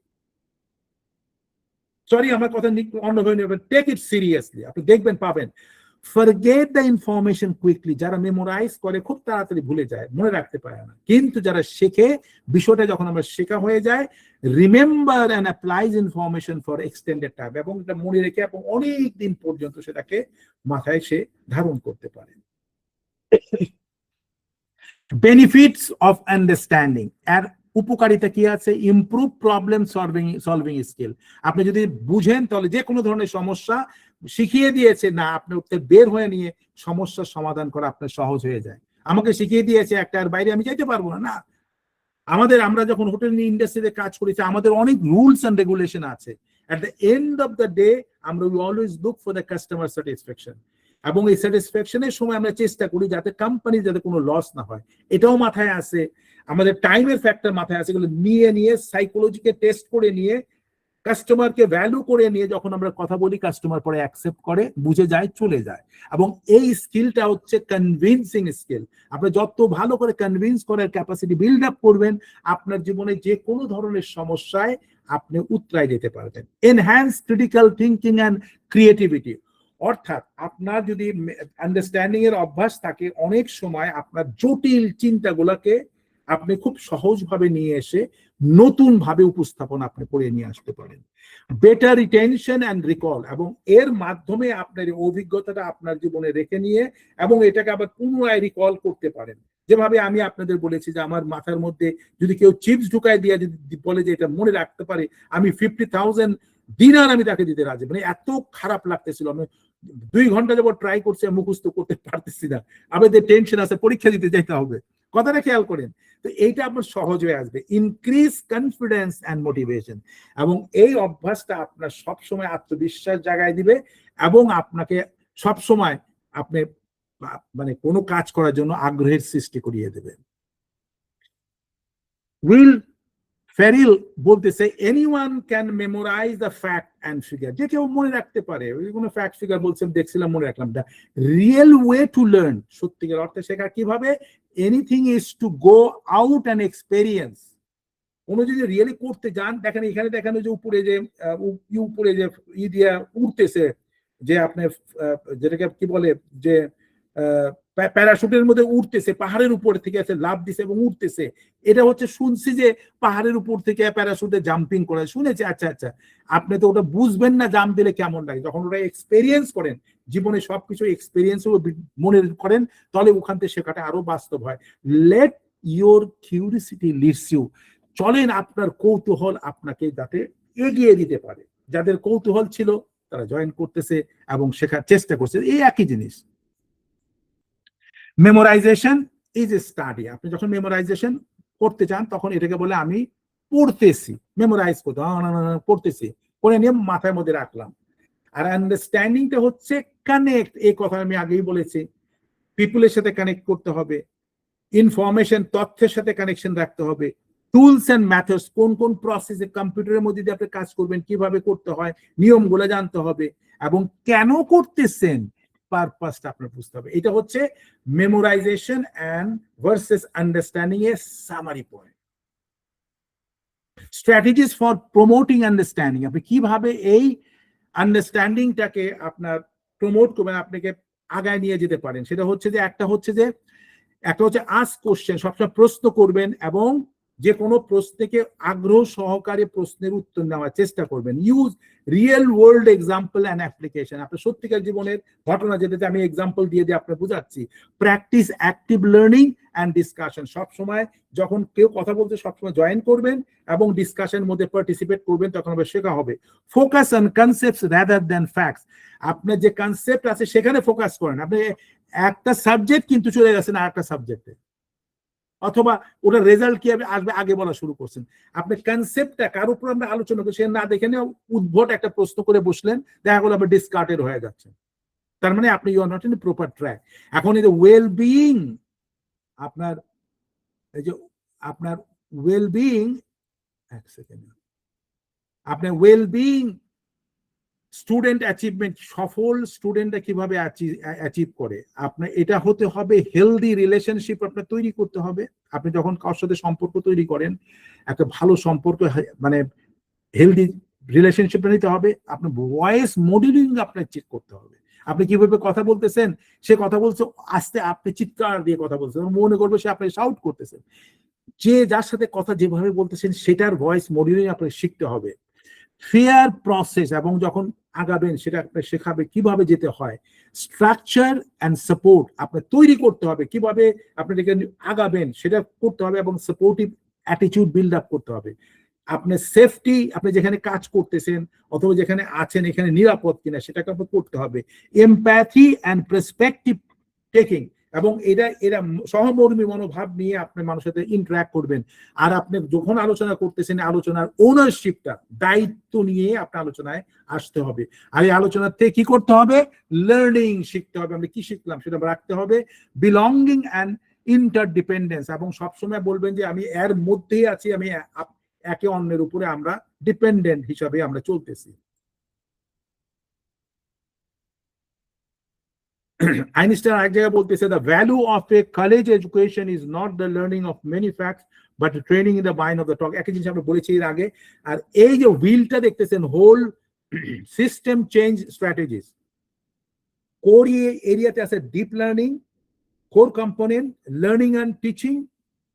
Sorry, আমার কথা অন্যভাবে নেবেন, টেক ইট সিরিয়াসলি, আপনি দেখবেন পাবেন। ফরগেট দ্য ইনফরমেশন কুইকলি, যারা মেমোরাইজ করে খুব তাড়াতাড়ি ভুলে যায়, মনে রাখতে পারে না, কিন্তু যারা শেখে, বিষয়টা যখন আমরা শেখা হয়ে যায়, remember and applies information for extended time, এবং এটা মনে রেখে এবং অনেক দিন পর্যন্ত সেটাকে মাথায় সে ধারণ করতে পারে। বেনিফিটস অফ আন্ডারস্ট্যান্ডিং, এর উপকারিতা কি আছে? Improve problem solving skill. আপনি যদি বুঝেন তাহলে যে কোনো ধরনের সমস্যা শিখিয়ে দিয়েছে না, আপনি বের হয়ে নিয়ে সমস্যার সমাধান করা আপনার সহজ হয়ে যায়। আমাকে শিখিয়ে দিয়েছে একটার বাইরে আমি যাইতে পারবো না, আমরা যখন হোটেল ইন্ডাস্ট্রিতে কাজ করেছি, আমাদের অনেক রুলস এন্ড রেগুলেশন আছে, At the end of the day, we always look for the customer satisfaction. এবং এই স্যাটিসফ্যাকশনের সময় আমরা চেষ্টা করি যাতে কোম্পানি যাতে কোনো লস না হয়, এটাও মাথায় আসে। আমাদের টাইমের ফ্যাক্টর মাথায় আসে, এগুলো নিয়ে সাইকোলজিকে টেস্ট করে নিয়ে কাস্টমারকে ভ্যালু করে নিয়ে যখন আমরা কথা বলি, কাস্টমার পরে অ্যাকসেপ্ট করে, বুঝে যায়, চলে যায়। এবং এই স্কিলটা হচ্ছে কনভিন্সিং স্কিল। আপনি যত ভালো করে কনভিন্স করার ক্যাপাসিটি বিল্ড আপ করবেন, আপনার জীবনে যে কোনো ধরনের সমস্যায় আপনি উতরাই যেতে পারবেন। Enhance critical thinking and creativity, অর্থাৎ আপনার যদি আন্ডারস্ট্যান্ডিং এর অভ্যাস থাকে, অনেক সময় আপনার জটিল চিন্তাগুলোকে আপনি খুব সহজভাবে নিয়ে এসে নতুন ভাবে উপস্থাপন আপনি করে নিয়ে আসতে পারেন। বেটার রিটেনশন অ্যান্ড রিকল, এবং এর মাধ্যমে আপনার অভিজ্ঞতাটা আপনার জীবনে রেখে নিয়ে এবং এটাকে আবার পুনরায় রিকল করতে পারেন। যেভাবে আমি আপনাদের বলেছি যে আমার মাথার মধ্যে যদি কেউ চিপস ঢুকায় দিয়ে যদি বলে যে এটা মনে রাখতে পারে, আমি 50,000 দিনার আমি তাকে দিতে রাজি। মানে এত খারাপ লাগতেছিল, আমি 2 ঘন্টা যাবত ট্রাই করছি, মুখস্থ করতে পারতেছি না, আমাদের টেনশন আছে, পরীক্ষা দিতে যেতে হবে। কথাটা খেয়াল করেন, তো এইটা আপনার সহজ হয়ে আসবে। ইনক্রিজ কনফিডেন্স অ্যান্ড মোটিভেশন, এবং এই অভ্যাসটা আপনার সবসময় আত্মবিশ্বাস জাগায় দিবে এবং আপনাকে সবসময় আপনি মানে কোনো কাজ করার জন্য আগ্রহের সৃষ্টি করিয়ে দেবে। উইল ফেরিল বলতেছে, anyone can memorise the fact and figure, যে কেউ মনে রাখতে পারে। কোনো ফ্যাক্ট ফিগার বলছেন, দেখছিলাম, মনে রাখলাম। The real way to learn, সত্যিকার অর্থে শেখা কিভাবে? Anything is to go out and experience. কোনো যদি রিয়েলি করতে যান, দেখেন এখানে দেখানো যে উপরে যে দিয়ে উঠতেছে, যে আপনি যেটাকে কি বলে, যে প্যারাশুটের মধ্যে উঠতেছে, পাহাড়ের উপর থেকে এসে লাফ দিছে এবং উঠতেছে। এটা হচ্ছে শুনছি যে পাহাড়ের উপর থেকে প্যারাশুটে জাম্পিং করে, শুনেছি। আচ্ছা, আপনি তো ওটা বুঝবেন না জাম্প দিলে কেমন লাগে। যখন ওটা এক্সপেরিয়েন্স করেন, জীবনে সবকিছু এক্সপেরিয়েন্স মনে করেন, তাহলে ওখান থেকে শেখাটা আরো বাস্তব হয়। Let your curiosity leads you, চলেন আপনার কৌতূহল আপনাকে যাতে এগিয়ে দিতে পারে। যাদের কৌতূহল ছিল তারা জয়েন করতেছে এবং শেখার চেষ্টা করছে, এই একই জিনিস। Memorisation is a study. আপনি যখন মেমোরাইজেশন করতে চান, তখন এটাকে বলে আমি পড়তেছি, মেমোরাইজ করতে, পড়তেছি, করে নিয়ে মাথার মধ্যে রাখলাম। আর আন্ডারস্ট্যান্ডিংটা হচ্ছে কানেক্ট, এই কথা আমি আগেই বলেছি। পিপুলের সাথে কানেক্ট করতে হবে, ইনফরমেশন, তথ্যের সাথে কানেকশন রাখতে হবে। টুলস এন্ড মেথডস, কোন কোন প্রসেসে কম্পিউটারের মধ্যে দিয়ে আপনি কাজ করবেন, কিভাবে করতে হয়, নিয়মগুলো জানতে হবে, এবং কেন করতেছেন, পারপাসটা আপনার বুঝতে হবে। এটা হচ্ছে মেমোরাইজেশন এন্ড ভার্সেস আন্ডারস্ট্যান্ডিং এর summary point. Strategies for promoting understanding, আপনি কিভাবে এই আন্ডারস্ট্যান্ডিংটাকে আপনার প্রমোট করবেন, আপনাকে আগায় নিয়ে যেতে পারেন। সেটা হচ্ছে যে একটা হচ্ছে আস্ক কোশ্চেন, সবসময় প্রশ্ন করবেন এবং যে কোনো প্রশ্নকে আগ্রহ সহকারে প্রশ্নের উত্তর নেওয়ার চেষ্টা করবেন। Use real world example and application, আপনার সত্যিকার জীবনের ঘটনা যেটাতে আমি এক্সাম্পল দিয়ে আপনার বুঝাচ্ছি। Practice active learning and discussion, সবসময় যখন কেউ কথা বলতে সবসময় জয়েন করবেন এবং ডিসকাশনের মধ্যে পার্টিসিপেট করবেন, তখন আবার শেখা হবে। Focus on concepts rather than facts, আপনার যে কনসেপ্ট আছে সেখানে ফোকাস করেন। আপনি একটা সাবজেক্ট কিন্তু চলে গেছেন আর একটা সাবজেক্টে, অথবা ওটার রেজাল্ট কি আসবে আগে বলা শুরু করছেন। আপনি কনসেপ্টটা কার উপর আমরা আলোচনা করছি না দেখে নিয়ে উদ্ভট একটা প্রশ্ন করে বসলেন, দেখা গেল আবার ডিসকার্টেড হয়ে যাচ্ছে। তার মানে আপনি you are not in proper track. এখন এই যে ওয়েল বিইং, আপনার এই যে আপনার ওয়েল বিইং, এক সেকেন্ড, আপনার ওয়েল বিইং স্টুডেন্ট অ্যাচিভমেন্ট, সফল স্টুডেন্টরা কিভাবে অ্যাচিভ করে, আপনার এটা হতে হবে হেলদি রিলেশনশিপ আপনার তৈরি করতে হবে। আপনি যখন কারোর সাথে সম্পর্ক তৈরি করেন, একটা ভালো সম্পর্ক, মানে হেলদি রিলেশনশিপটা নিতে হবে। আপনার ভয়েস মডুলিং আপনার চেক করতে হবে। আপনি কিভাবে কথা বলতেছেন, সে কথা বলছে আস্তে, আপনি চিৎকার দিয়ে কথা বলছেন, মনে করবে সে আপনি শাউট করতেছেন। যে যার সাথে কথা যেভাবে বলতেছেন সেটার ভয়েস মডুলিং আপনাকে শিখতে হবে। ফেয়ার প্রসেস, এবং যখন আগাবেন সেটা আপনার শেখাবে কিভাবে যেতে হয়। স্ট্রাকচার অ্যান্ড সাপোর্ট আপনার তৈরি করতে হবে, কিভাবে আপনি আগাবেন সেটা করতে হবে, এবং সাপোর্টিভ অ্যাটিটিউড বিল্ড আপ করতে হবে। আপনার সেফটি, আপনি যেখানে কাজ করতেছেন অথবা যেখানে আছেন এখানে নিরাপদ কিনা সেটাকে আপনার করতে হবে। এমপ্যাথি অ্যান্ড পার্সপেক্টিভ টেকিং, এবং এরা সহমর্মী মনোভাব নিয়ে আপনি মানুষের সাথে ইন্টারঅ্যাক্ট করবেন। আর আপনি যখন আলোচনা করতেছেন আলোচনার ওনারশিপটা, দায়িত্ব নিয়ে আপনার আলোচনায় আসতে হবে। আর এই আলোচনাতে কি করতে হবে? লার্নিং শিখতে হবে। আমরা কি শিখলাম সেটা রাখতে হবে। বিলঙ্গিং অ্যান্ড ইন্টারডিপেন্ডেন্স, এবং সবসময় বলবেন যে আমি এর মধ্যেই আছি, আমি একে অন্যের উপরে আমরা ডিপেন্ডেন্ট হিসাবে আমরা চলতেছি। আইনস্টাইন এক জায়গায় বলতেছে, the value of A college education is not the learning of many facts but training in the mind of the talk. একই জিনিস আমরা বলেছি এর আগে। আর এই যে হুইলটা দেখতেছেন, whole system change strategies, core এরিয়াতে আছে deep learning, core component learning and teaching,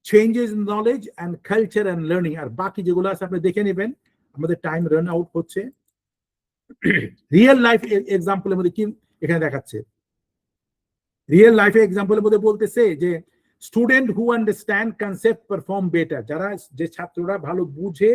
changes in knowledge and culture and learning. আর বাকি যেগুলো আছে আপনি দেখে নেবেন, আমাদের টাইম রান আউট হচ্ছে। রিয়েল লাইফ এক্সাম্পলের মধ্যে কি এখানে দেখাচ্ছে? রিয়েল লাইফে এক্সাম্পলের মধ্যে বলতেছে যে student who understand concept perform better. যারা, যে ছাত্ররা ভালো বুঝে,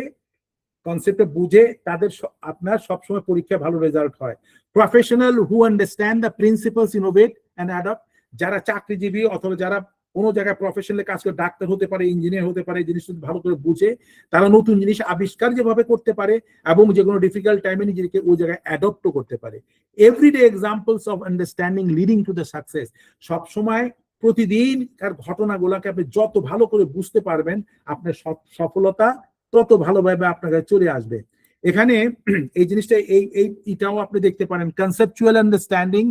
কনসেপ্টে বুঝে, তাদের আপনার সবসময় পরীক্ষায় ভালো রেজাল্ট হয়। Professional who understand the principles, innovate and adopt. যারা চাকরিজীবী অথবা যারা কোনো জায়গায় প্রফেশনালি কাজ করে, ডাক্তার হতে পারে, ইঞ্জিনিয়ার হতে পারে, জিনিসটা ভালো করে বুঝে তারা নতুন জিনিস আবিষ্কার যেভাবে করতে পারে এবং যে কোনো ডিফিকাল্ট টাইমে নিজেকে ওই জায়গায় অ্যাডপ্টও করতে পারে। Everyday examples of understanding leading to the success. সবসময় প্রতিদিনকার ঘটনাগুলোকে আপনি যত ভালো করে বুঝতে পারবেন, আপনার সফলতা তত ভালোভাবে আপনার কাছে চলে আসবে। এখানে এই জিনিসটা এটাও আপনি দেখতে পারেন, conceptual understanding,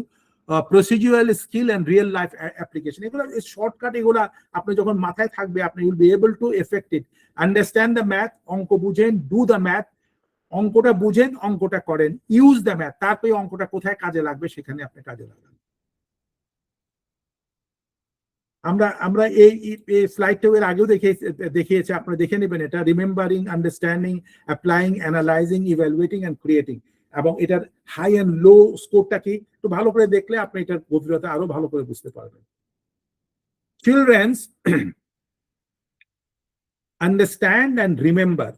procedural skill and real life application. এগুলো শর্টকাট, এগুলা আপনি যখন মাথায় থাকবে আপনি will be able two effect it. Understand the math, অঙ্ক বুঝেন, ডু দ্য ম্যাথ, অঙ্কটা বুঝেন, অঙ্কটা করেন, ইউজ দ্য ম্যাথ, তারপরে অঙ্কটা কোথায় কাজে লাগবে সেখানে আপনি কাজে লাগান। আমরা এই স্লাইডটা এর আগেও দেখিয়েছি, আপনারা দেখে নেবেন এটা। Remembering, understanding, applying, analysing, evaluating and creating. এবং এটার হাই অ্যান্ড লো স্কোরটা কি একটু ভালো করে দেখলে আপনি এটার গভীরতা আরো ভালো করে বুঝতে পারবেন। Childrens understand and remember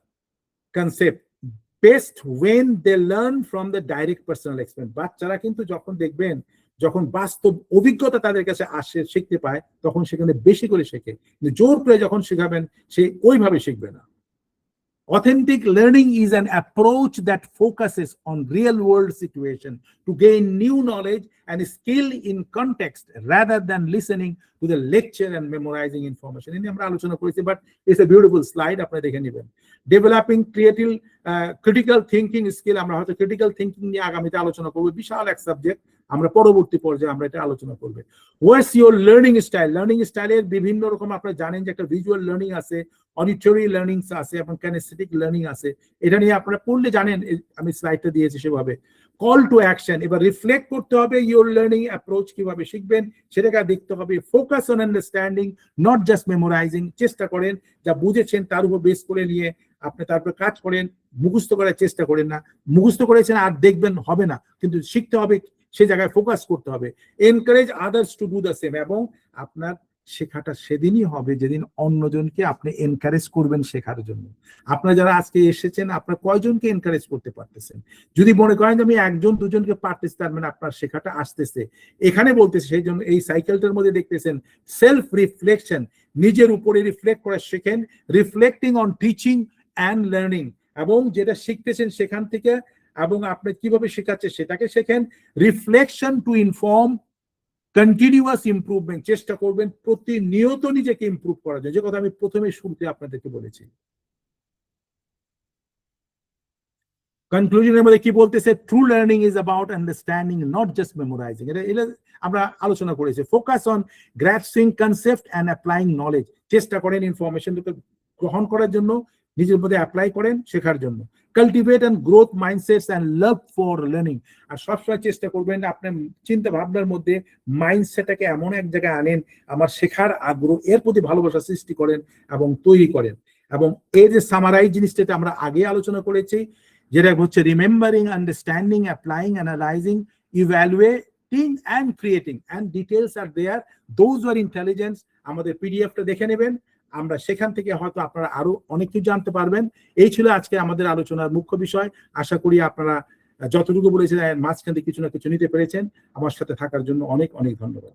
concept best when they learn from the direct personal experience. বাচ্চারা কিন্তু যখন দেখবেন, যখন বাস্তব অভিজ্ঞতা তাদের কাছে আসে, শিখতে পায়, তখন সেখানে বেশি করে শেখে। কিন্তু জোর করে যখন শেখাবেন সে ওইভাবে শিখবে না। Authentic learning is an approach that focuses on real-world situation to gain new knowledge and skill in context rather than listening to the lecture and memorizing information. ini amra alochona korechi, but it's a beautiful slide, apnara dekhe neben. Developing critical thinking skill, amra hoyto critical thinking niye agamite alochona korbo, bishal ek subject, আমরা পরবর্তী পর্যায়ে আমরা এটা আলোচনা করব। What's your learning style? Learning স্টাইলের বিভিন্ন রকম, আপনারা জানেন যে একটা ভিজুয়াল লার্নিং আছে, অডিটরি লার্নিং আছে এবং কাইনেস্থেটিক লার্নিং আছে। এটা নিয়ে আপনারা পড়লে জানেন, আমি স্লাইডটা দিয়েছি সেভাবে। কল টু অ্যাকশন, এবার রিফ্লেক্ট করতে হবে ইউর লার্নিং অ্যাপ্রোচ, কিভাবে শিখবেন সেটাকে দেখতে হবে। Focus on understanding not just memorising, চেষ্টা করেন যা বুঝেছেন তার উপর বেস করে নিয়ে আপনি তারপর কাজ করেন, মুখস্থ করার চেষ্টা করেন না। মুখস্থ করেছেন আর দেখবেন হবে না, কিন্তু শিখতে হবে, সে জায়গায় ফোকাস করতে হবে। Encourage others to do the same, এবং আপনার শেখাটা সেদিনই হবে যেদিন অন্যজনকে আপনি এনকারেজ করবেন শেখার জন্য। আপনারা যারা আজকে এসেছেন, আপনারা কয়জনকে এনকারেজ করতে পারতেছেন? যদি মনে করেন যে আমি একজন দুজনকে পারতেছি, তার মানে আপনার শেখাটা আসতেছে। এখানে বলতেছে, সেই জন্য এই সাইকেলটার মধ্যে দেখতেছেন সেলফ রিফ্লেকশন, নিজের উপরে রিফ্লেক্ট করা শেখেন। Reflecting on teaching and learning, এবং যেটা শিখতেছেন সেখান থেকে এবং আপনি কিভাবে শেখাচ্ছে সেটাকে শেখেন। Reflection to inform continuous improvement, চেষ্টা করবেন প্রতিনিয়ত নিজেকে ইমপ্রুভ করার জন্য, যে কথা আমি প্রথমে শুরুতে আপনাদেরকে বলেছি। কনক্লুশনের মধ্যে কি বলতেছে? True learning is about understanding not just memorising. এটা আমরা আলোচনা করেছি। Focus on grasping concept and applying knowledge, চেষ্টা করেন ইনফরমেশনকে গ্রহণ করার জন্য, নিজের মধ্যে অ্যাপ্লাই করেন শেখার জন্য। Cultivate and growth mindsets and love for learning, আর সবসময় চেষ্টা করবেন আপনার চিন্তা ভাবনার মধ্যে মাইন্ডসেটটাকে এমন এক জায়গায় আনেন, আমার শেখার আগ্রহ, এর প্রতি ভালোবাসা সৃষ্টি করেন এবং তৈরি করেন। এবং এই যে সামারাইজ জিনিসটা আমরা আগে আলোচনা করেছি, যেটা হচ্ছে remembering, understanding, applying, analysing, evaluating and creating, and details are there, those are intelligence. আমাদের পিডিএফটা দেখে নেবেন, আমরা সেখান থেকে হয়তো আপনারা আরো অনেক কিছু জানতে পারবেন। এই ছিল আজকে আমাদের আলোচনার মুখ্য বিষয়। আশা করি আপনারা যতটুকু বলেছেন মাঝখান থেকে কিছু না কিছু নিতে পেরেছেন। আমার সাথে থাকার জন্য অনেক অনেক ধন্যবাদ।